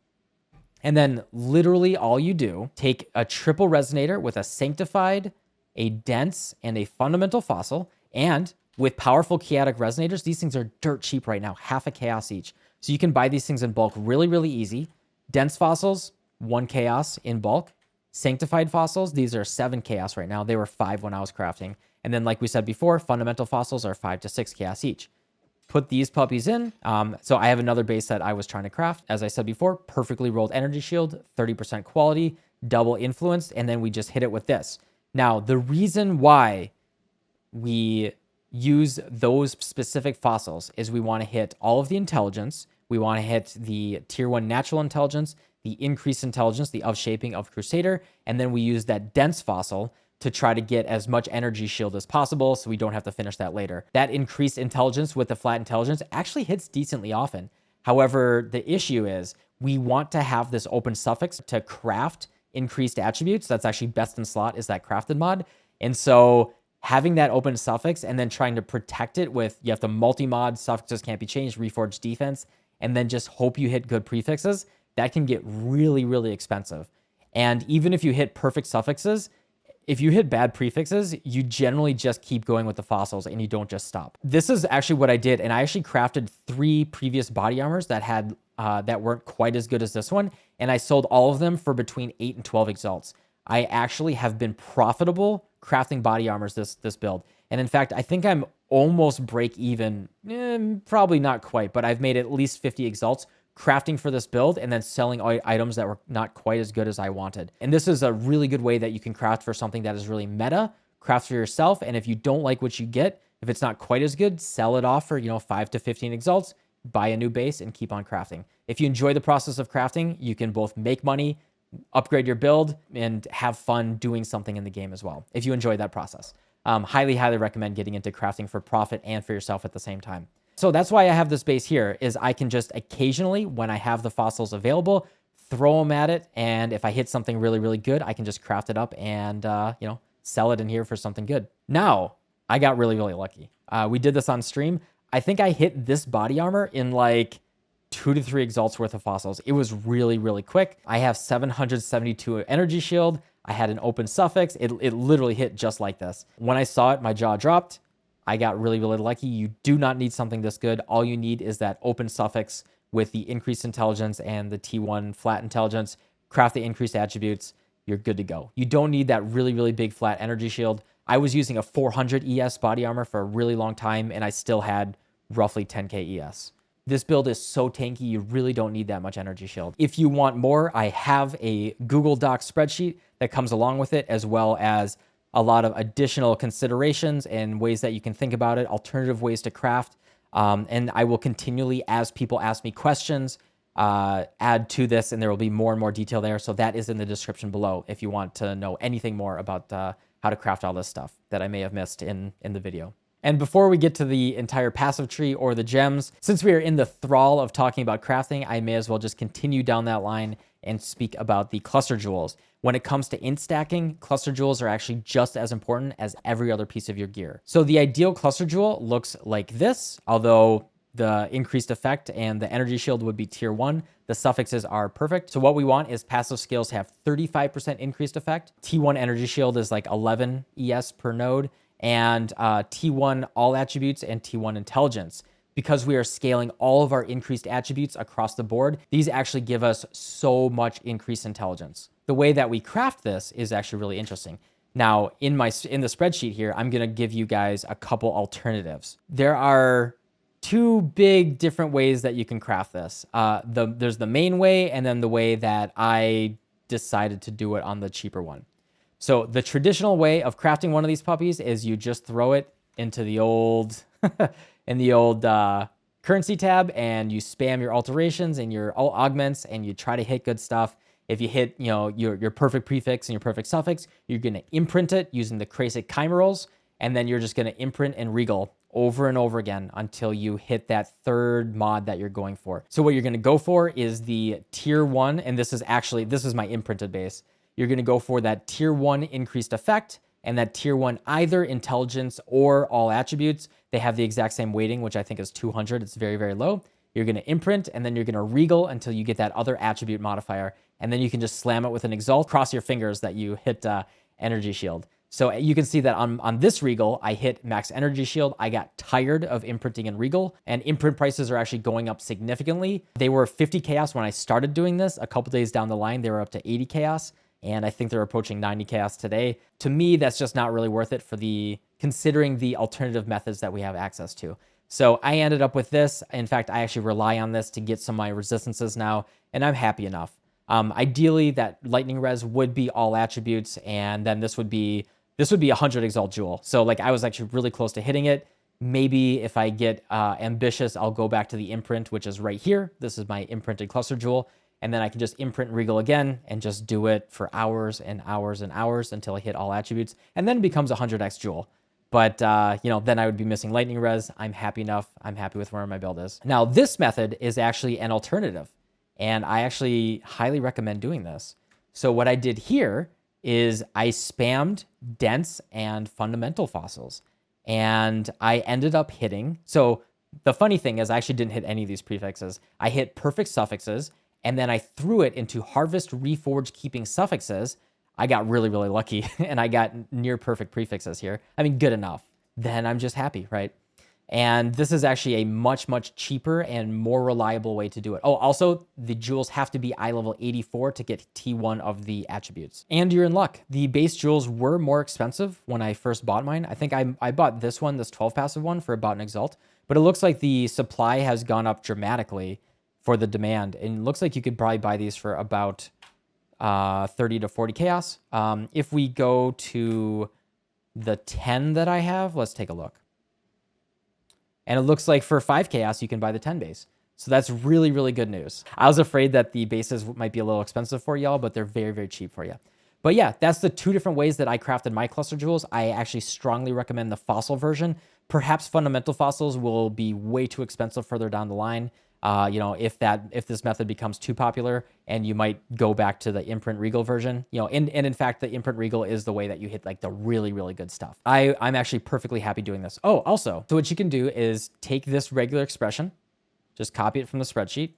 And then literally all you do, take a triple resonator with a sanctified, a dense, and a fundamental fossil. And with powerful chaotic resonators, these things are dirt cheap right now, half a chaos each. So you can buy these things in bulk really, really easy. Dense fossils, 1 chaos in bulk. Sanctified fossils, these are 7 chaos right now. They were 5 when I was crafting. And then like we said before, fundamental fossils are 5 to 6 chaos each. Put these puppies in. So I have another base that I was trying to craft. As I said before, perfectly rolled energy shield, 30% quality, double influenced, and then we just hit it with this. Now, the reason why we use those specific fossils is we want to hit all of the intelligence. We want to hit the tier 1 natural intelligence, the increased intelligence, the of shaping of Crusader, and then we use that dense fossil to try to get as much energy shield as possible so we don't have to finish that later. That increased intelligence with the flat intelligence actually hits decently often. However, the issue is we want to have this open suffix to craft increased attributes. That's actually best in slot is that crafted mod. And so having that open suffix and then trying to protect it with, you have to multi-mod, suffixes can't be changed, reforge defense, and then just hope you hit good prefixes, that can get really, really expensive. And even if you hit perfect suffixes, if you hit bad prefixes, you generally just keep going with the fossils and you don't just stop. This is actually what I did. And I actually crafted 3 previous body armors that had that weren't quite as good as this one. And I sold all of them for between 8 and 12 exalts. I actually have been profitable crafting body armors this build. And in fact, I think I'm almost break even, probably not quite, but I've made at least 50 exalts crafting for this build and then selling items that were not quite as good as I wanted. And this is a really good way that you can craft for something that is really meta, craft for yourself. And if you don't like what you get, if it's not quite as good, sell it off for, 5 to 15 exalts, buy a new base and keep on crafting. If you enjoy the process of crafting, you can both make money, upgrade your build, and have fun doing something in the game as well. If you enjoy that process, highly, highly recommend getting into crafting for profit and for yourself at the same time. So that's why I have this base here, is I can just occasionally, when I have the fossils available, throw them at it. And if I hit something really, really good, I can just craft it up and, sell it in here for something good. Now, I got really, really lucky. We did this on stream. I think I hit this body armor in like 2 to 3 exalts worth of fossils. It was really, really quick. I have 772 energy shield. I had an open suffix. It literally hit just like this. When I saw it, my jaw dropped. I got really, really lucky. You do not need something this good. All you need is that open suffix with the increased intelligence and the T1 flat intelligence. Craft the increased attributes. You're good to go. You don't need that really, really big flat energy shield. I was using a 400 ES body armor for a really long time, and I still had roughly 10k ES. This build is so tanky, you really don't need that much energy shield. If you want more, I have a Google Docs spreadsheet that comes along with it, as well as a lot of additional considerations and ways that you can think about it, alternative ways to craft. And I will continually, as people ask me questions, add to this, and there will be more and more detail there. So that is in the description below if you want to know anything more about how to craft all this stuff that I may have missed in the video. And before we get to the entire passive tree or the gems, since we are in the thrall of talking about crafting, I may as well just continue down that line and speak about the cluster jewels. When it comes to int stacking, cluster jewels are actually just as important as every other piece of your gear. So the ideal cluster jewel looks like this, although the increased effect and the energy shield would be tier 1. The suffixes are perfect. So what we want is passive skills have 35% increased effect. T1 energy shield is like 11 ES per node, and T1 all attributes and T1 intelligence. Because we are scaling all of our increased attributes across the board, these actually give us so much increased intelligence. The way that we craft this is actually really interesting. Now, in the spreadsheet here, I'm gonna give you guys a couple alternatives. There are 2 big different ways that you can craft this. There's the main way, and then the way that I decided to do it on the cheaper one. So the traditional way of crafting one of these puppies is you just throw it into the old currency tab and you spam your alterations and your augments and you try to hit good stuff. If you hit, your perfect prefix and your perfect suffix, you're going to imprint it using the Krasic chimeras, and then you're just going to imprint and regal over and over again until you hit that third mod that you're going for. So what you're going to go for is the tier 1, and this is my imprinted base. You're going to go for that tier 1 increased effect and that tier 1 either intelligence or all attributes. They have the exact same weighting, which I think is 200. It's very, very low. You're going to imprint, and then you're going to regal until you get that other attribute modifier, and then you can just slam it with an exalt. Cross your fingers that you hit energy shield. So you can see that on this regal, I hit max energy shield. I got tired of imprinting and regal, and imprint prices are actually going up significantly. They were 50 chaos when I started doing this. A couple days down the line, they were up to 80 chaos, and I think they're approaching 90 chaos today. To me, that's just not really worth it considering the alternative methods that we have access to. So I ended up with this. In fact, I actually rely on this to get some of my resistances now, and I'm happy enough. Ideally, that lightning res would be all attributes, and then this would be 100 exalt jewel. So like I was actually really close to hitting it. Maybe if I get ambitious, I'll go back to the imprint, which is right here. This is my imprinted cluster jewel, and then I can just imprint and regal again and just do it for hours and hours and hours until I hit all attributes, and then it becomes 100x jewel. But, then I would be missing lightning res. I'm happy enough. I'm happy with where my build is. Now, this method is actually an alternative, and I actually highly recommend doing this. So what I did here is I spammed dense and fundamental fossils, and I ended up hitting. So the funny thing is I actually didn't hit any of these prefixes. I hit perfect suffixes, and then I threw it into harvest, reforge, keeping suffixes. I got really, really lucky, and I got near perfect prefixes here. I mean, good enough. Then I'm just happy, right? And this is actually a much, much cheaper and more reliable way to do it. Oh, also, the jewels have to be eye level 84 to get T1 of the attributes. And you're in luck. The base jewels were more expensive when I first bought mine. I think I bought this 12 passive one for about an exalt, but it looks like the supply has gone up dramatically for the demand. And it looks like you could probably buy these for about 30 to 40 chaos. If we go to the 10 that I have, let's take a look. And it looks like for 5 chaos, you can buy the 10 base. So that's really, really good news. I was afraid that the bases might be a little expensive for y'all, but they're very, very cheap for you. But yeah, that's the 2 different ways that I crafted my cluster jewels. I actually strongly recommend the fossil version. Perhaps fundamental fossils will be way too expensive further down the line. If this method becomes too popular, and you might go back to the imprint regal version, and in fact, the imprint regal is the way that you hit like the really, really good stuff. I'm actually perfectly happy doing this. Oh, also, so what you can do is take this regular expression, just copy it from the spreadsheet,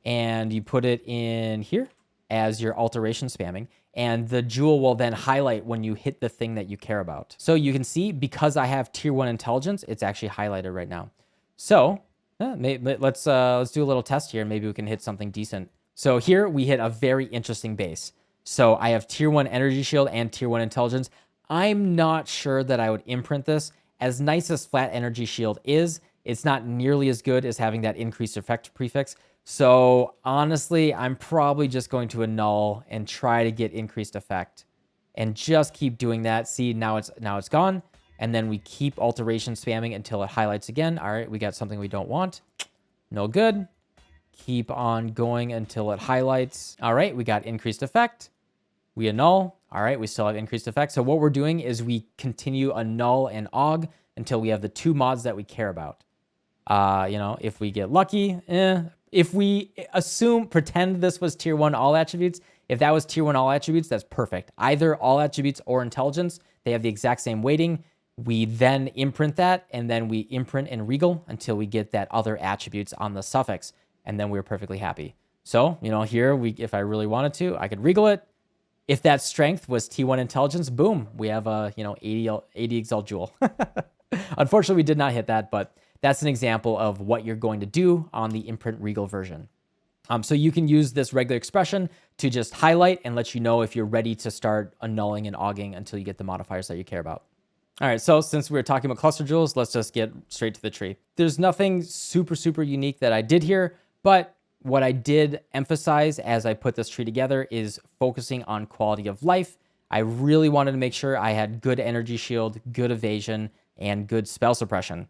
and you put it in here as your alteration spamming, and the jewel will then highlight when you hit the thing that you care about. So you can see, because I have tier 1 intelligence, it's actually highlighted right now. So let's do a little test here. Maybe we can hit something decent. So here we hit a very interesting base. So I have tier 1 energy shield and tier 1 intelligence. I'm not sure that I would imprint this. As nice as flat energy shield is, it's not nearly as good as having that increased effect prefix. So honestly, I'm probably just going to annul and try to get increased effect and just keep doing that. See, now it's gone. And then we keep alteration spamming until it highlights again. All right, we got something we don't want. No good. Keep on going until it highlights. All right, we got increased effect. We annul. All right, we still have increased effect. So what we're doing is we continue annul and aug until we have the 2 mods that we care about. If we get lucky, if we pretend this was tier 1 all attributes, if that was tier 1 all attributes, that's perfect. Either all attributes or intelligence, they have the exact same weighting. We then imprint that, and then we imprint and regal until we get that other attributes on the suffix, and then we're perfectly happy. So, here, if I really wanted to, I could regal it. If that strength was T1 intelligence, boom, we have a, 80 exalt jewel. Unfortunately, we did not hit that, but that's an example of what you're going to do on the imprint regal version. So you can use this regular expression to just highlight and let you know if you're ready to start annulling and auging until you get the modifiers that you care about. All right, so since we were talking about cluster jewels, let's just get straight to the tree. There's nothing super, super unique that I did here, but what I did emphasize as I put this tree together is focusing on quality of life. I really wanted to make sure I had good energy shield, good evasion, and good spell suppression.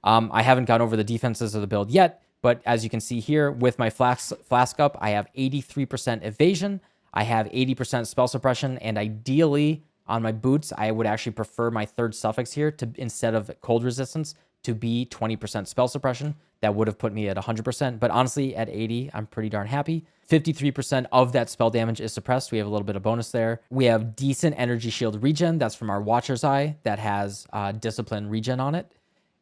I haven't gone over the defenses of the build yet, but as you can see here with my flask up, I have 83% evasion. I have 80% spell suppression, and ideally on my boots, I would actually prefer my third suffix here to, instead of cold resistance, to be 20% spell suppression. That would have put me at 100%, but honestly at 80, I'm pretty darn happy. 53% of that spell damage is suppressed. We have a little bit of bonus there. We have decent energy shield regen. That's from our Watcher's Eye that has discipline regen on it.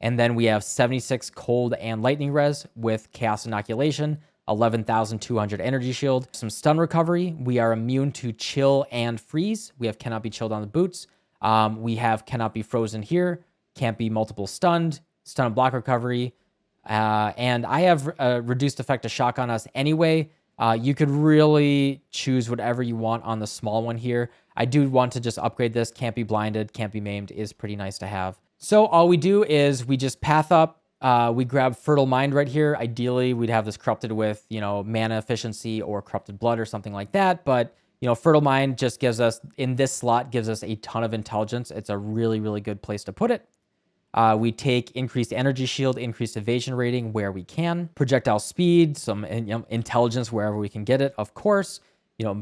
And then we have 76 cold and lightning res with chaos inoculation, 11,200 energy shield, some stun recovery. We are immune to chill and freeze. We have cannot be chilled on the boots. We have cannot be frozen here, can't be multiple stunned, stun and block recovery. And I have a reduced effect of shock on us anyway. You could really choose whatever you want on the small one here. I do want to just upgrade this. Can't be blinded, can't be maimed is pretty nice to have. So all we do is we just path up. We grab Fertile Mind right here. Ideally, we'd have this corrupted with, mana efficiency or corrupted blood or something like that. But, Fertile Mind just gives us, in this slot, gives us a ton of intelligence. It's a really, really good place to put it. We take increased energy shield, increased evasion rating where we can, projectile speed, some intelligence wherever we can get it, of course.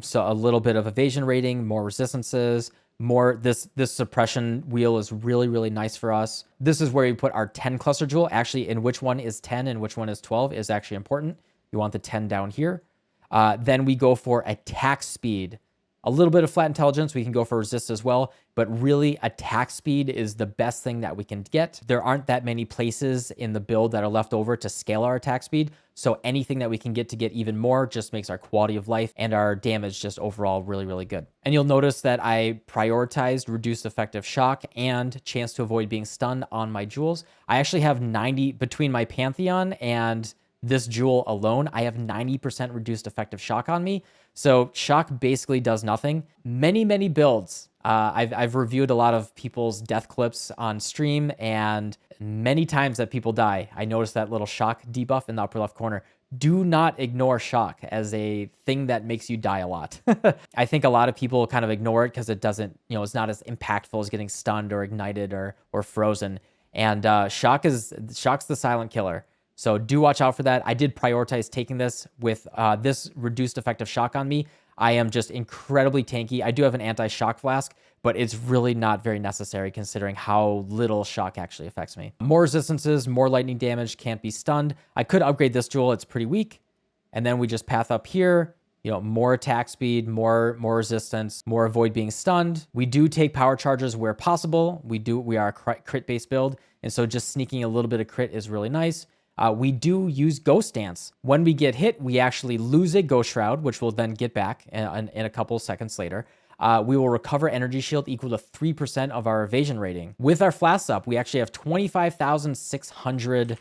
So a little bit of evasion rating, more resistances, more. This suppression wheel is really, really nice for us. This is where we put our 10 cluster jewel. Actually, in which one is 10 and which one is 12 is actually important. You want the 10 down here. Then we go for attack speed. A little bit of flat intelligence. We can go for resist as well, but really attack speed is the best thing that we can get. There aren't that many places in the build that are left over to scale our attack speed. So anything that we can get to get even more just makes our quality of life and our damage just overall really, really good. And you'll notice that I prioritized reduced effective shock and chance to avoid being stunned on my jewels. I actually have 90 between my Pantheon and this jewel alone. I have 90% reduced effective shock on me. So shock basically does nothing. Many, many builds. I've reviewed a lot of people's death clips on stream, and many times that people die, I noticed that little shock debuff in the upper left corner. Do not ignore shock as a thing that makes you die a lot. I think a lot of people kind of ignore it because it doesn't, it's not as impactful as getting stunned or ignited or frozen. And shock's the silent killer. So do watch out for that. I did prioritize taking this with this reduced effective shock on me. I am just incredibly tanky. I do have an anti-shock flask, but it's really not very necessary considering how little shock actually affects me. More resistances, more lightning damage, can't be stunned. I could upgrade this jewel. It's pretty weak. And then we just path up here, more attack speed, more resistance, more avoid being stunned. We do take power charges where possible. We are a crit-based build. And so just sneaking a little bit of crit is really nice. We do use Ghost Dance. When we get hit, we actually lose a Ghost Shroud, which we'll then get back in a couple seconds later. We will recover energy shield equal to 3% of our evasion rating. With our flasks up, we actually have 25,600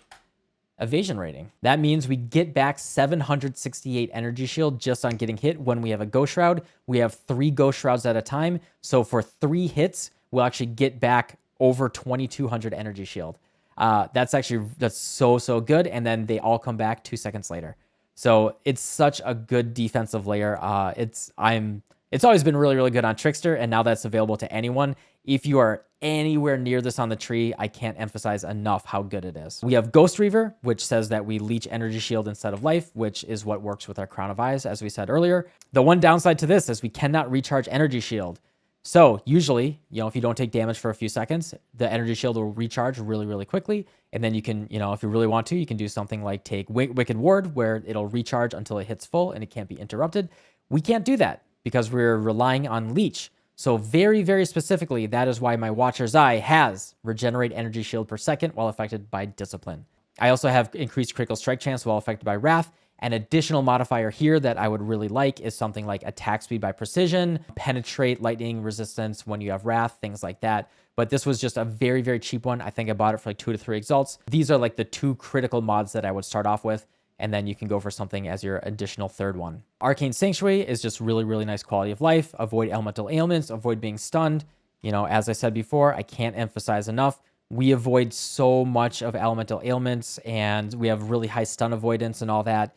evasion rating. That means we get back 768 energy shield just on getting hit. When we have a Ghost Shroud, we have 3 Ghost Shrouds at a time. So for 3 hits, we'll actually get back over 2,200 energy shield. That's so good. And then they all come back 2 seconds later. So it's such a good defensive layer. It's always been really, really good on Trickster. And now that's available to anyone. If you are anywhere near this on the tree, I can't emphasize enough how good it is. We have Ghost Reaver, which says that we leech energy shield instead of life, which is what works with our Crown of Eyes, as we said earlier. The one downside to this is we cannot recharge energy shield. So usually, if you don't take damage for a few seconds, the energy shield will recharge really, really quickly. And then you can, if you really want to, you can do something like take Wicked Ward, where it'll recharge until it hits full and it can't be interrupted. We can't do that because we're relying on leech. So very, very specifically, that is why my Watcher's Eye has regenerate energy shield per second while affected by discipline. I also have increased critical strike chance while affected by wrath. An additional modifier here that I would really like is something like attack speed by precision, penetrate lightning resistance when you have wrath, things like that. But this was just a very, very cheap one. I think I bought it for like 2 to 3 exalts. These are like the 2 critical mods that I would start off with. And then you can go for something as your additional third one. Arcane Sanctuary is just really, really nice quality of life. Avoid elemental ailments, avoid being stunned. As I said before, I can't emphasize enough. We avoid so much of elemental ailments and we have really high stun avoidance and all that.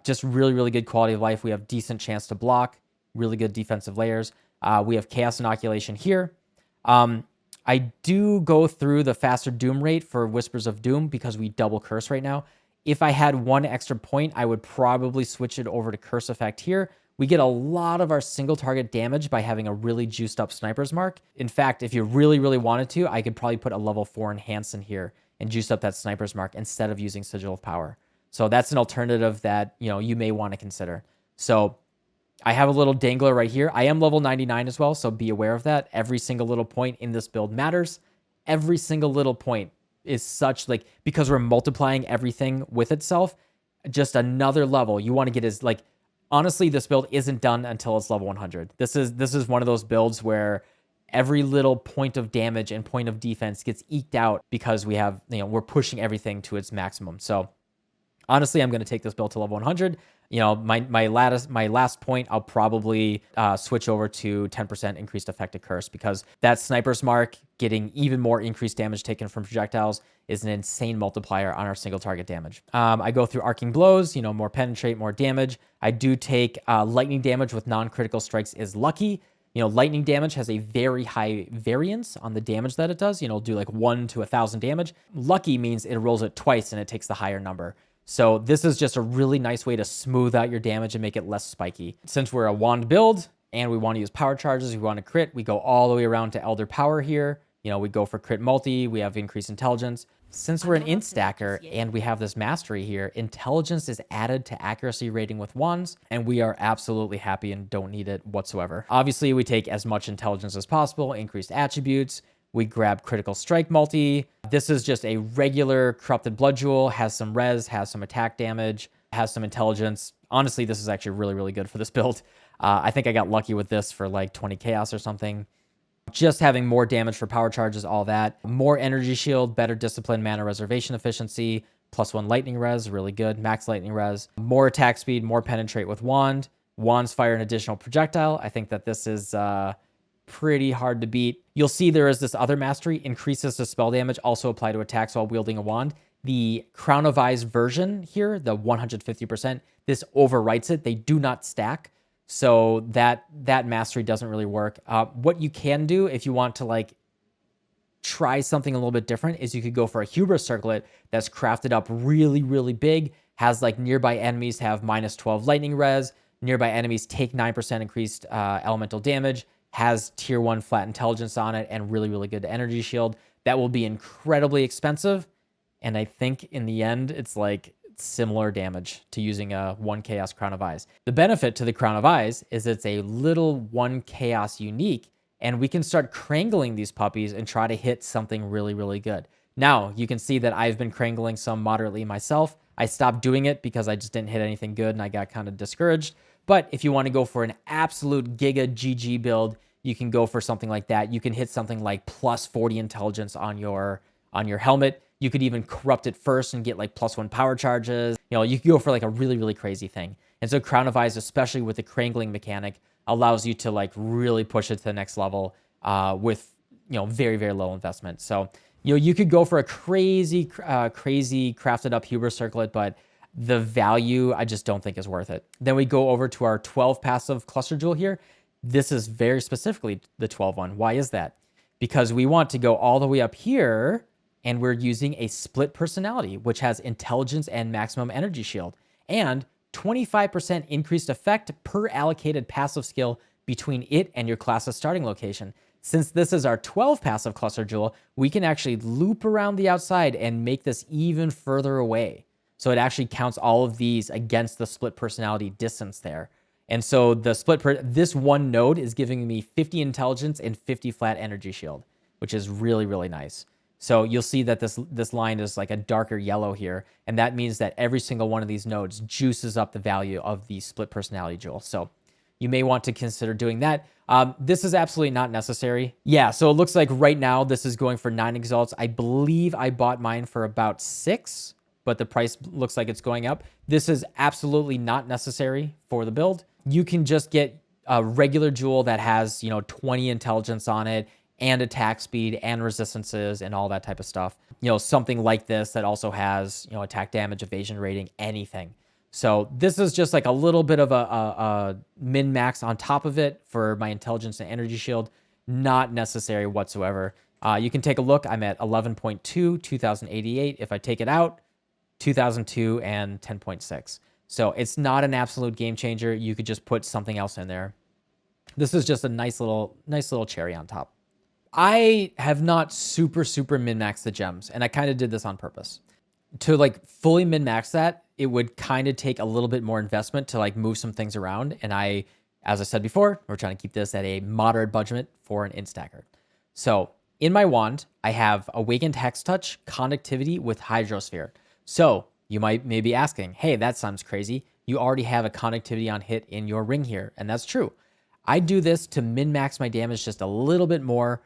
Just really, really good quality of life. We have decent chance to block, really good defensive layers. We have chaos inoculation here. I do go through the faster doom rate for Whispers of Doom because we double curse right now. If I had one extra point, I would probably switch it over to curse effect here. We get a lot of our single target damage by having a really juiced up sniper's mark. In fact, if you really, really wanted to, I could probably put a level 4 enhance in here and juice up that sniper's mark instead of using Sigil of Power. So that's an alternative that, you know, you may want to consider. So I have a little dangler right here. I am level 99 as well, so be aware of that. Every single little point in this build matters. Every single little point is such, like, because we're multiplying everything with itself, just another level. You want to get is, like, honestly, this build isn't done until it's level 100. This is one of those builds where every little point of damage and point of defense gets eked out because we have, you know, we're pushing everything to its maximum. So honestly, I'm going to take this build to level 100. You know, my last point, I'll probably switch over to 10% increased effective curse because that sniper's mark getting even more increased damage taken from projectiles is an insane multiplier on our single target damage. I go through arcing blows, you know, more penetrate, more damage. I do take lightning damage with non-critical strikes is lucky. You know, lightning damage has a very high variance on the damage that it does. You know, do like 1 to 1,000 damage. Lucky means it rolls it twice and it takes the higher number. So this is just a really nice way to smooth out your damage and make it less spiky. Since we're a wand build and we want to use power charges, we want to crit, we go all the way around to Elder Power here. You know, we go for crit multi, we have increased intelligence. Since we're an Int Stacker and we have this mastery here, intelligence is added to accuracy rating with wands, and we are absolutely happy and don't need it whatsoever. Obviously, we take as much intelligence as possible, increased attributes. We grab critical strike multi. This is just a regular corrupted blood jewel, has some res, has some attack damage, has some intelligence. Honestly, this is actually really, really good for this build. I think I got lucky with this for like 20 chaos or something. Just having more damage for power charges, all that. More energy shield, better discipline, mana reservation efficiency, +1 lightning res, really good. Max lightning res. More attack speed, more penetrate with wand. Wands fire an additional projectile. I think that this is pretty hard to beat. You'll see there is this other mastery, increases the spell damage, also apply to attacks while wielding a wand. The Crown of Eyes version here, the 150%, this overwrites it. They do not stack. So that mastery doesn't really work. What you can do if you want to like try something a little bit different is you could go for a hubris circlet that's crafted up really, really big, has like nearby enemies have -12 lightning res, nearby enemies take 9% increased elemental damage, has tier 1 flat intelligence on it, and really, really good energy shield. That will be incredibly expensive. And I think in the end, it's like similar damage to using a 1 Chaos Crown of Eyes. The benefit to the Crown of Eyes is it's a little 1 Chaos unique, and we can start crangling these puppies and try to hit something really, really good. Now, you can see that I've been crangling some moderately myself. I stopped doing it because I just didn't hit anything good and I got kind of discouraged. But if you want to go for an absolute giga GG build, you can go for something like that. You can hit something like +40 intelligence on your helmet. You could even corrupt it first and get like +1 power charges. You know, you could go for like a really, really crazy thing. And so Crown of Eyes, especially with the crangling mechanic, allows you to like really push it to the next level with, you know, very, very low investment. So, you know, you could go for a crazy crafted up hubris circlet, but the value I just don't think is worth it. Then we go over to our 12 passive cluster jewel here. This is very specifically the 12 one. Why is that? Because we want to go all the way up here, and we're using a split personality, which has intelligence and maximum energy shield, and 25% increased effect per allocated passive skill between it and your class's starting location. Since this is our 12 passive cluster jewel, we can actually loop around the outside and make this even further away. So it actually counts all of these against the split personality distance there. And so the this one node is giving me 50 intelligence and 50 flat energy shield, which is really, really nice. So you'll see that this line is like a darker yellow here, and that means that every single one of these nodes juices up the value of the split personality jewel. So you may want to consider doing that. This is absolutely not necessary. Yeah, so it looks like right now this is going for 9 exalts. I believe I bought mine for about 6, but the price looks like it's going up. This is absolutely not necessary for the build. You can just get a regular jewel that has, you know, 20 intelligence on it, and attack speed and resistances and all that type of stuff. You know, something like this that also has, you know, attack damage, evasion rating, anything. So this is just like a little bit of a min-max on top of it for my intelligence and energy shield. Not necessary whatsoever. You can take a look. I'm at 11.2, 2088. If I take it out, 2002 and 10.6. So it's not an absolute game changer. You could just put something else in there. This is just a nice little cherry on top. I have not super min-maxed the gems, and I kind of did this on purpose. To like fully min-max that, it would kind of take a little bit more investment to like move some things around. And as I said before, we're trying to keep this at a moderate budget for an Int Stacker. So in my wand, I have Awakened Hex Touch, Conductivity with Hydrosphere. So you might maybe asking, hey, that sounds crazy. You already have a Conductivity on hit in your ring here. And that's true. I do this to min-max my damage just a little bit more.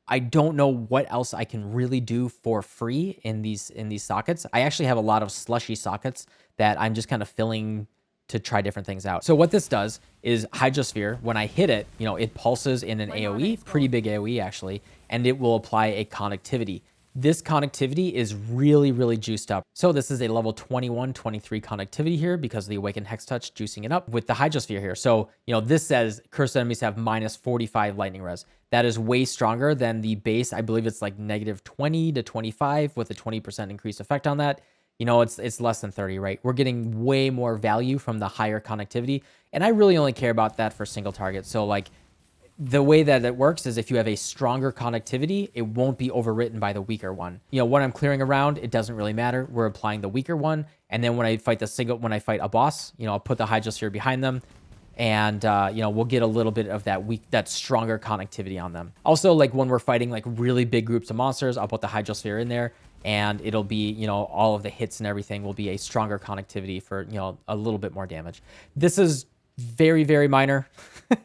I don't know what else I can really do for free in these sockets. I actually have a lot of slushy sockets that I'm just kind of filling to try different things out. So what this does is Hydrosphere, when I hit it, it pulses in an AoE, pretty big AoE actually, and it will apply a conductivity. This conductivity is really juiced up. So this is a level 21, 23 conductivity here because of the Awakened Hex Touch juicing it up with the Hydrosphere here. So, this says cursed enemies have minus 45 lightning res. That is way stronger than the base. I believe it's like negative 20 to 25 with a 20% increased effect on that. It's less than 30, right? We're getting way more value from the higher conductivity. And I really only care about that for single target. So like, the way that it works is if you have a stronger conductivity, it won't be overwritten by the weaker one. When I'm clearing around, it doesn't really matter. We're applying the weaker one. And then when I fight when I fight a boss, I'll put the Hydrosphere behind them. And, we'll get a little bit of that stronger conductivity on them. Also, like when we're fighting like really big groups of monsters, I'll put the Hydrosphere in there and it'll be, all of the hits and everything will be a stronger conductivity for, a little bit more damage. This is very minor.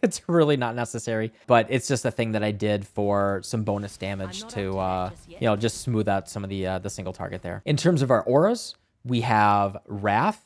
It's really not necessary, but it's just a thing that I did for some bonus damage to, just smooth out some of the single target there. In terms of our auras, we have Wrath,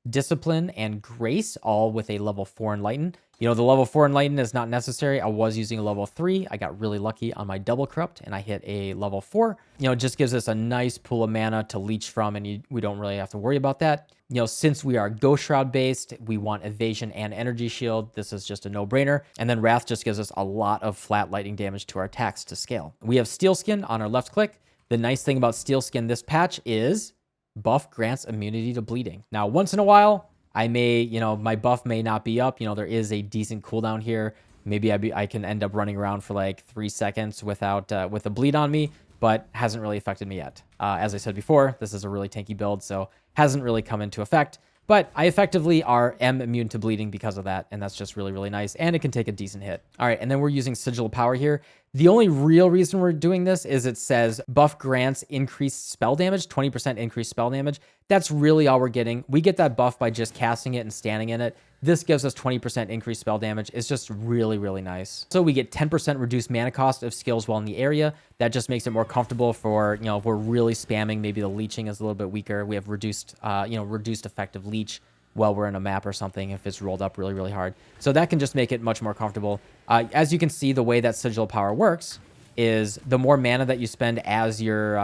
Discipline, and Grace, all with a level 4 Enlighten. The level 4 Enlighten is not necessary. I was using a level 3. I got really lucky on my double corrupt and I hit a level 4. It just gives us a nice pool of mana to leech from, and we don't really have to worry about that. Since we are Ghost Shroud based, we want evasion and energy shield. This is just a no-brainer. And then Wrath just gives us a lot of flat lightning damage to our attacks to scale. We have Steel Skin on our left click. The nice thing about Steel Skin this patch is buff grants immunity to bleeding. Now, once in a while, I may, my buff may not be up. There is a decent cooldown here. Maybe I can end up running around for like 3 seconds without with a bleed on me, but hasn't really affected me yet. As I said before, this is a really tanky build, so hasn't really come into effect. But I effectively am immune to bleeding because of that, and that's just really nice, and it can take a decent hit. All right, and then we're using Sigil of Power here. The only real reason we're doing this is it says buff grants increased spell damage, 20% increased spell damage. That's really all we're getting. We get that buff by just casting it and standing in it. This gives us 20% increased spell damage. It's just really nice. So we get 10% reduced mana cost of skills while in the area. That just makes it more comfortable for, if we're really spamming, maybe the leeching is a little bit weaker. We have reduced effective leech while we're in a map or something if it's rolled up really hard. So that can just make it much more comfortable. As you can see, the way that Sigil of Power works is the more mana that you spend as you're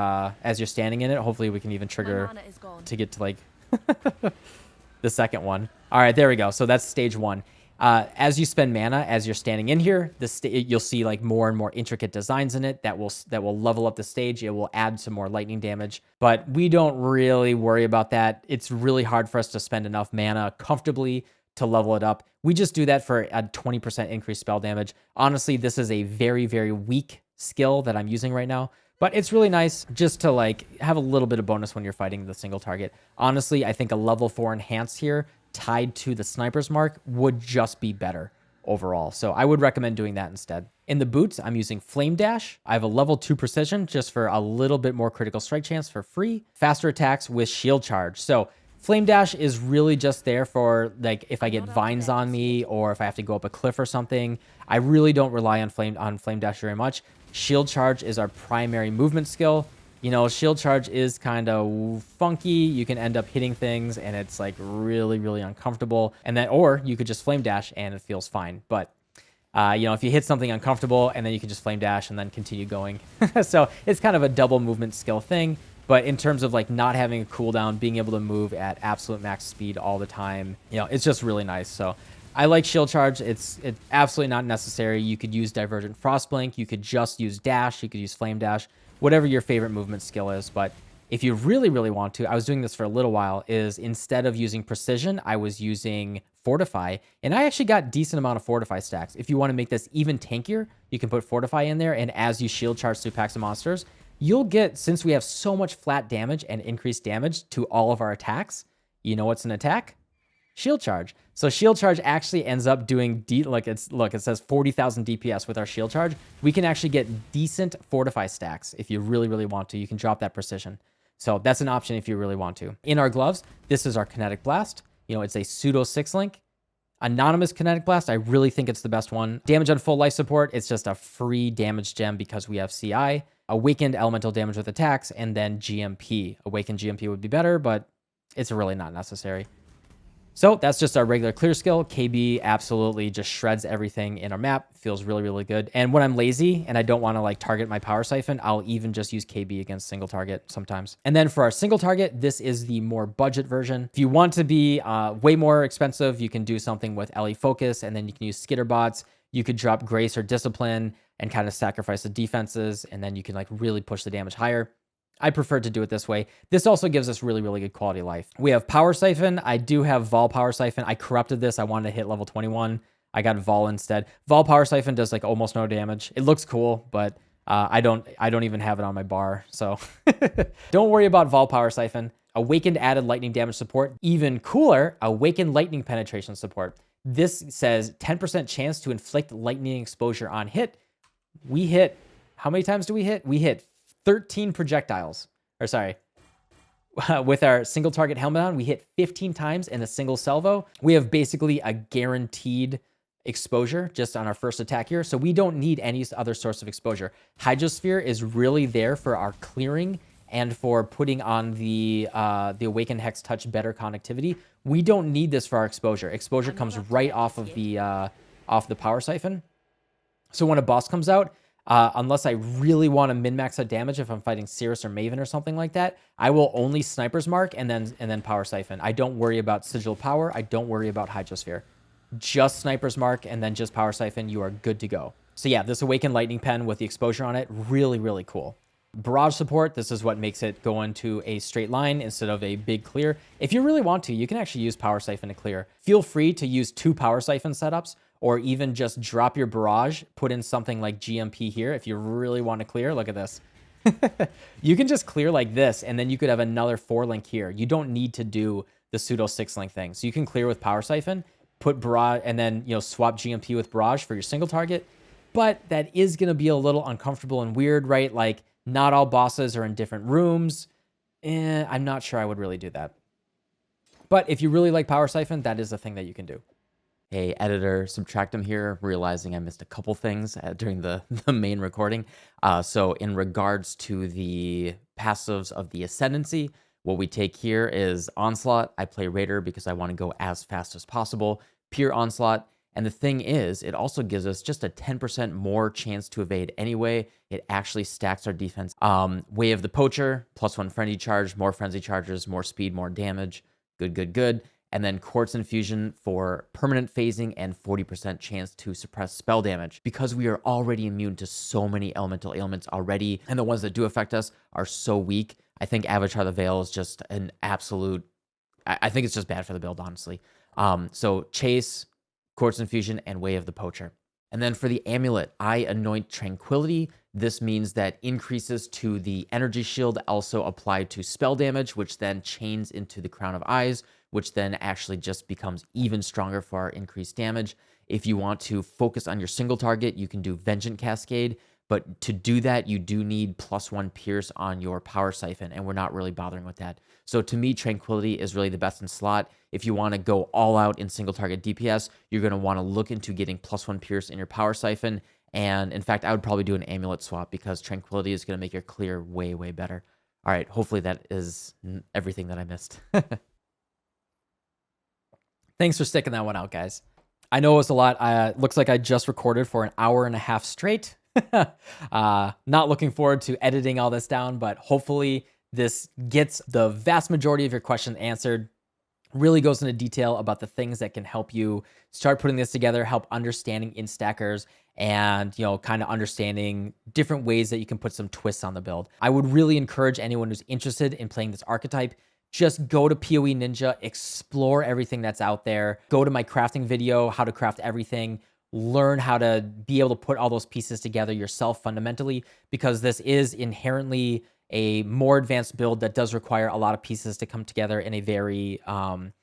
standing in it. Hopefully we can even trigger to get to like the second one. All right, there we go. So that's stage 1. As you spend mana, as you're standing in here, you'll see like more and more intricate designs in it that will level up the stage. It will add some more lightning damage, but we don't really worry about that. It's really hard for us to spend enough mana comfortably to level it up. We just do that for a 20% increased spell damage. Honestly, this is a very weak skill that I'm using right now, but it's really nice just to like have a little bit of bonus when you're fighting the single target. Honestly, I think a level 4 enhance here tied to the sniper's mark would just be better overall. So I would recommend doing that instead. In the boots, I'm using Flame Dash. I have a level 2 precision just for a little bit more critical strike chance for free. Faster attacks with shield charge. So Flame Dash is really just there for like if I get vines on me or if I have to go up a cliff or something. I really don't rely on Flame Dash very much. Shield charge is our primary movement skill. Shield charge is kind of funky. You can end up hitting things and it's like really uncomfortable. And then, or you could just Flame Dash and it feels fine. But, if you hit something uncomfortable and then you can just Flame Dash and then continue going. So it's kind of a double movement skill thing. But in terms of like not having a cooldown, being able to move at absolute max speed all the time, it's just really nice. So I like shield charge. It's absolutely not necessary. You could use Divergent Frostblink. You could just use dash. You could use flame dash, whatever your favorite movement skill is. But if you really, really want to, I was doing this for a little while, is instead of using precision, I was using fortify, and I actually got decent amount of fortify stacks. If you want to make this even tankier, you can put fortify in there, and as you shield charge through packs of monsters, you'll get, since we have so much flat damage and increased damage to all of our attacks, you know what's an attack? Shield charge. So shield charge actually ends up doing look, it says 40,000 DPS with our shield charge. We can actually get decent fortify stacks if you really, really want to. You can drop that precision. So that's an option if you really want to. In our gloves, this is our kinetic blast. You know, it's a pseudo 6-link. Anonymous kinetic blast, I really think it's the best one. Damage on full life support, it's just a free damage gem because we have CI. Awakened elemental damage with attacks, and then GMP. Awakened GMP would be better, but it's really not necessary. So that's just our regular clear skill. KB absolutely just shreds everything in our map. Feels really, really good. And when I'm lazy and I don't want to like target my power siphon, I'll even just use KB against single target sometimes. And then for our single target, this is the more budget version. If you want to be way more expensive, you can do something with LE Focus, and then you can use Skitter bots. You could drop Grace or Discipline and kind of sacrifice the defenses, and then you can like really push the damage higher. I prefer to do it this way. This also gives us really, really good quality of life. We have Power Siphon. I do have Vol Power Siphon. I corrupted this. I wanted to hit level 21. I got Vol instead. Vol Power Siphon does like almost no damage. It looks cool, but I don't even have it on my bar. So don't worry about Vol Power Siphon. Awakened added lightning damage support. Even cooler, Awakened lightning penetration support. This says 10% chance to inflict lightning exposure on hit. We hit, how many times do we hit? We hit 13 projectiles, or sorry, with our single target helmet on, we hit 15 times in a single salvo. We have basically a guaranteed exposure just on our first attack here. So we don't need any other source of exposure. Hydrosphere is really there for our clearing and for putting on the Awakened Hex Touch better connectivity. We don't need this for our exposure. Exposure comes right off of the Power Siphon. So when a boss comes out, unless I really want to min-max that damage, if I'm fighting Cirrus or Maven or something like that, I will only Sniper's Mark and then Power Siphon. I don't worry about Sigil Power. I don't worry about Hydrosphere. Just Sniper's Mark and then just Power Siphon. You are good to go. So yeah, this Awakened Lightning Pen with the exposure on it, really, really cool. Barrage support, this is what makes it go into a straight line instead of a big clear. If you really want to, you can actually use Power Siphon to clear. Feel free to use 2 Power Siphon setups, or even just drop your barrage, put in something like GMP here. If you really want to clear, look at this. You can just clear like this, and then you could have another 4-link here. You don't need to do the pseudo 6-link thing. So you can clear with Power Siphon, put barrage, and then swap GMP with barrage for your single target. But that is going to be a little uncomfortable and weird, right? Like, not all bosses are in different rooms. I'm not sure I would really do that. But if you really like Power Siphon, that is a thing that you can do. Hey, editor, subtract them here, realizing I missed a couple things during the main recording. So in regards to the passives of the Ascendency, what we take here is Onslaught. I play Raider because I want to go as fast as possible. Pure Onslaught. And the thing is, it also gives us just a 10% more chance to evade anyway. It actually stacks our defense. Way of the Poacher, +1 frenzy charge, more frenzy charges, more speed, more damage. Good, good, good. And then Quartz Infusion for permanent phasing and 40% chance to suppress spell damage. Because we are already immune to so many elemental ailments already, and the ones that do affect us are so weak, I think Avatar the Veil is just an absolute... I think it's just bad for the build, honestly. So Chase, Quartz Infusion, and Way of the Poacher. And then for the amulet, I anoint Tranquility. This means that increases to the energy shield also apply to spell damage, which then chains into the Crown of Eyes, which then actually just becomes even stronger for our increased damage. If you want to focus on your single target, you can do Vengeance Cascade, but to do that, you do need +1 Pierce on your Power Siphon, and we're not really bothering with that. So to me, Tranquility is really the best in slot. If you want to go all out in single target DPS, you're going to want to look into getting +1 Pierce in your Power Siphon, and in fact, I would probably do an amulet swap because Tranquility is going to make your clear way, way better. All right, hopefully that is everything that I missed. Thanks for sticking that one out, guys. I know it was a lot. Looks like I just recorded for an hour and a half straight. Not looking forward to editing all this down, but hopefully this gets the vast majority of your questions answered. really goes into detail about the things that can help you start putting this together, help understanding Int Stackers, and kind of understanding different ways that you can put some twists on the build. I would really encourage anyone who's interested in playing this archetype, just go to PoE Ninja, explore everything that's out there. Go to my crafting video, how to craft everything. Learn how to be able to put all those pieces together yourself fundamentally, because this is inherently a more advanced build that does require a lot of pieces to come together in a very, in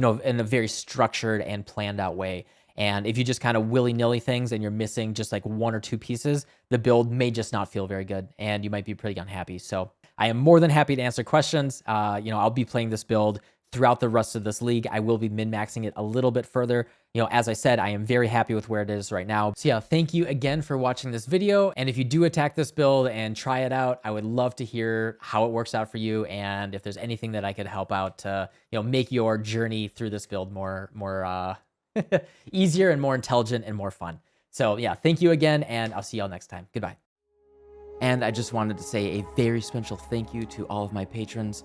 a very structured and planned out way. And if you just kind of willy-nilly things and you're missing just like 1 or 2 pieces, the build may just not feel very good and you might be pretty unhappy. So I am more than happy to answer questions. I'll be playing this build throughout the rest of this league. I will be min-maxing it a little bit further. As I said, I am very happy with where it is right now. So yeah, thank you again for watching this video. And if you do attack this build and try it out, I would love to hear how it works out for you. And if there's anything that I could help out to, make your journey through this build more easier and more intelligent and more fun. So yeah, thank you again, and I'll see y'all next time. Goodbye. And I just wanted to say a very special thank you to all of my patrons.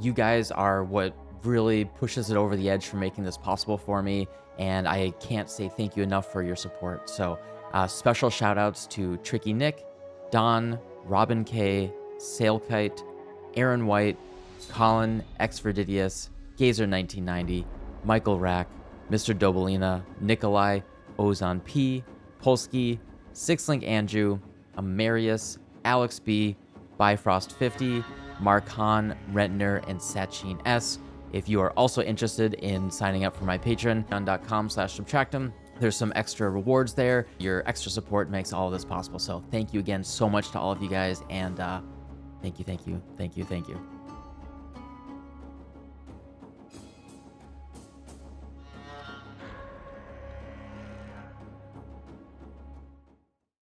You guys are what really pushes it over the edge for making this possible for me, and I can't say thank you enough for your support. So special shout outs to Tricky Nick, Don, Robin K, Sailkite, Aaron White, Colin X Verdidius, Gazer1990, Michael Rack, Mr. Dobolina, Nikolai, Ozon P, Polsky, Sixlink Andrew, Amarius, Alex B, Bifrost50, Mark Hahn, Rentner, and Sachin S. If you are also interested in signing up for my patreon.com/subtractum, there's some extra rewards there. Your extra support makes all of this possible. So thank you again so much to all of you guys, and thank you.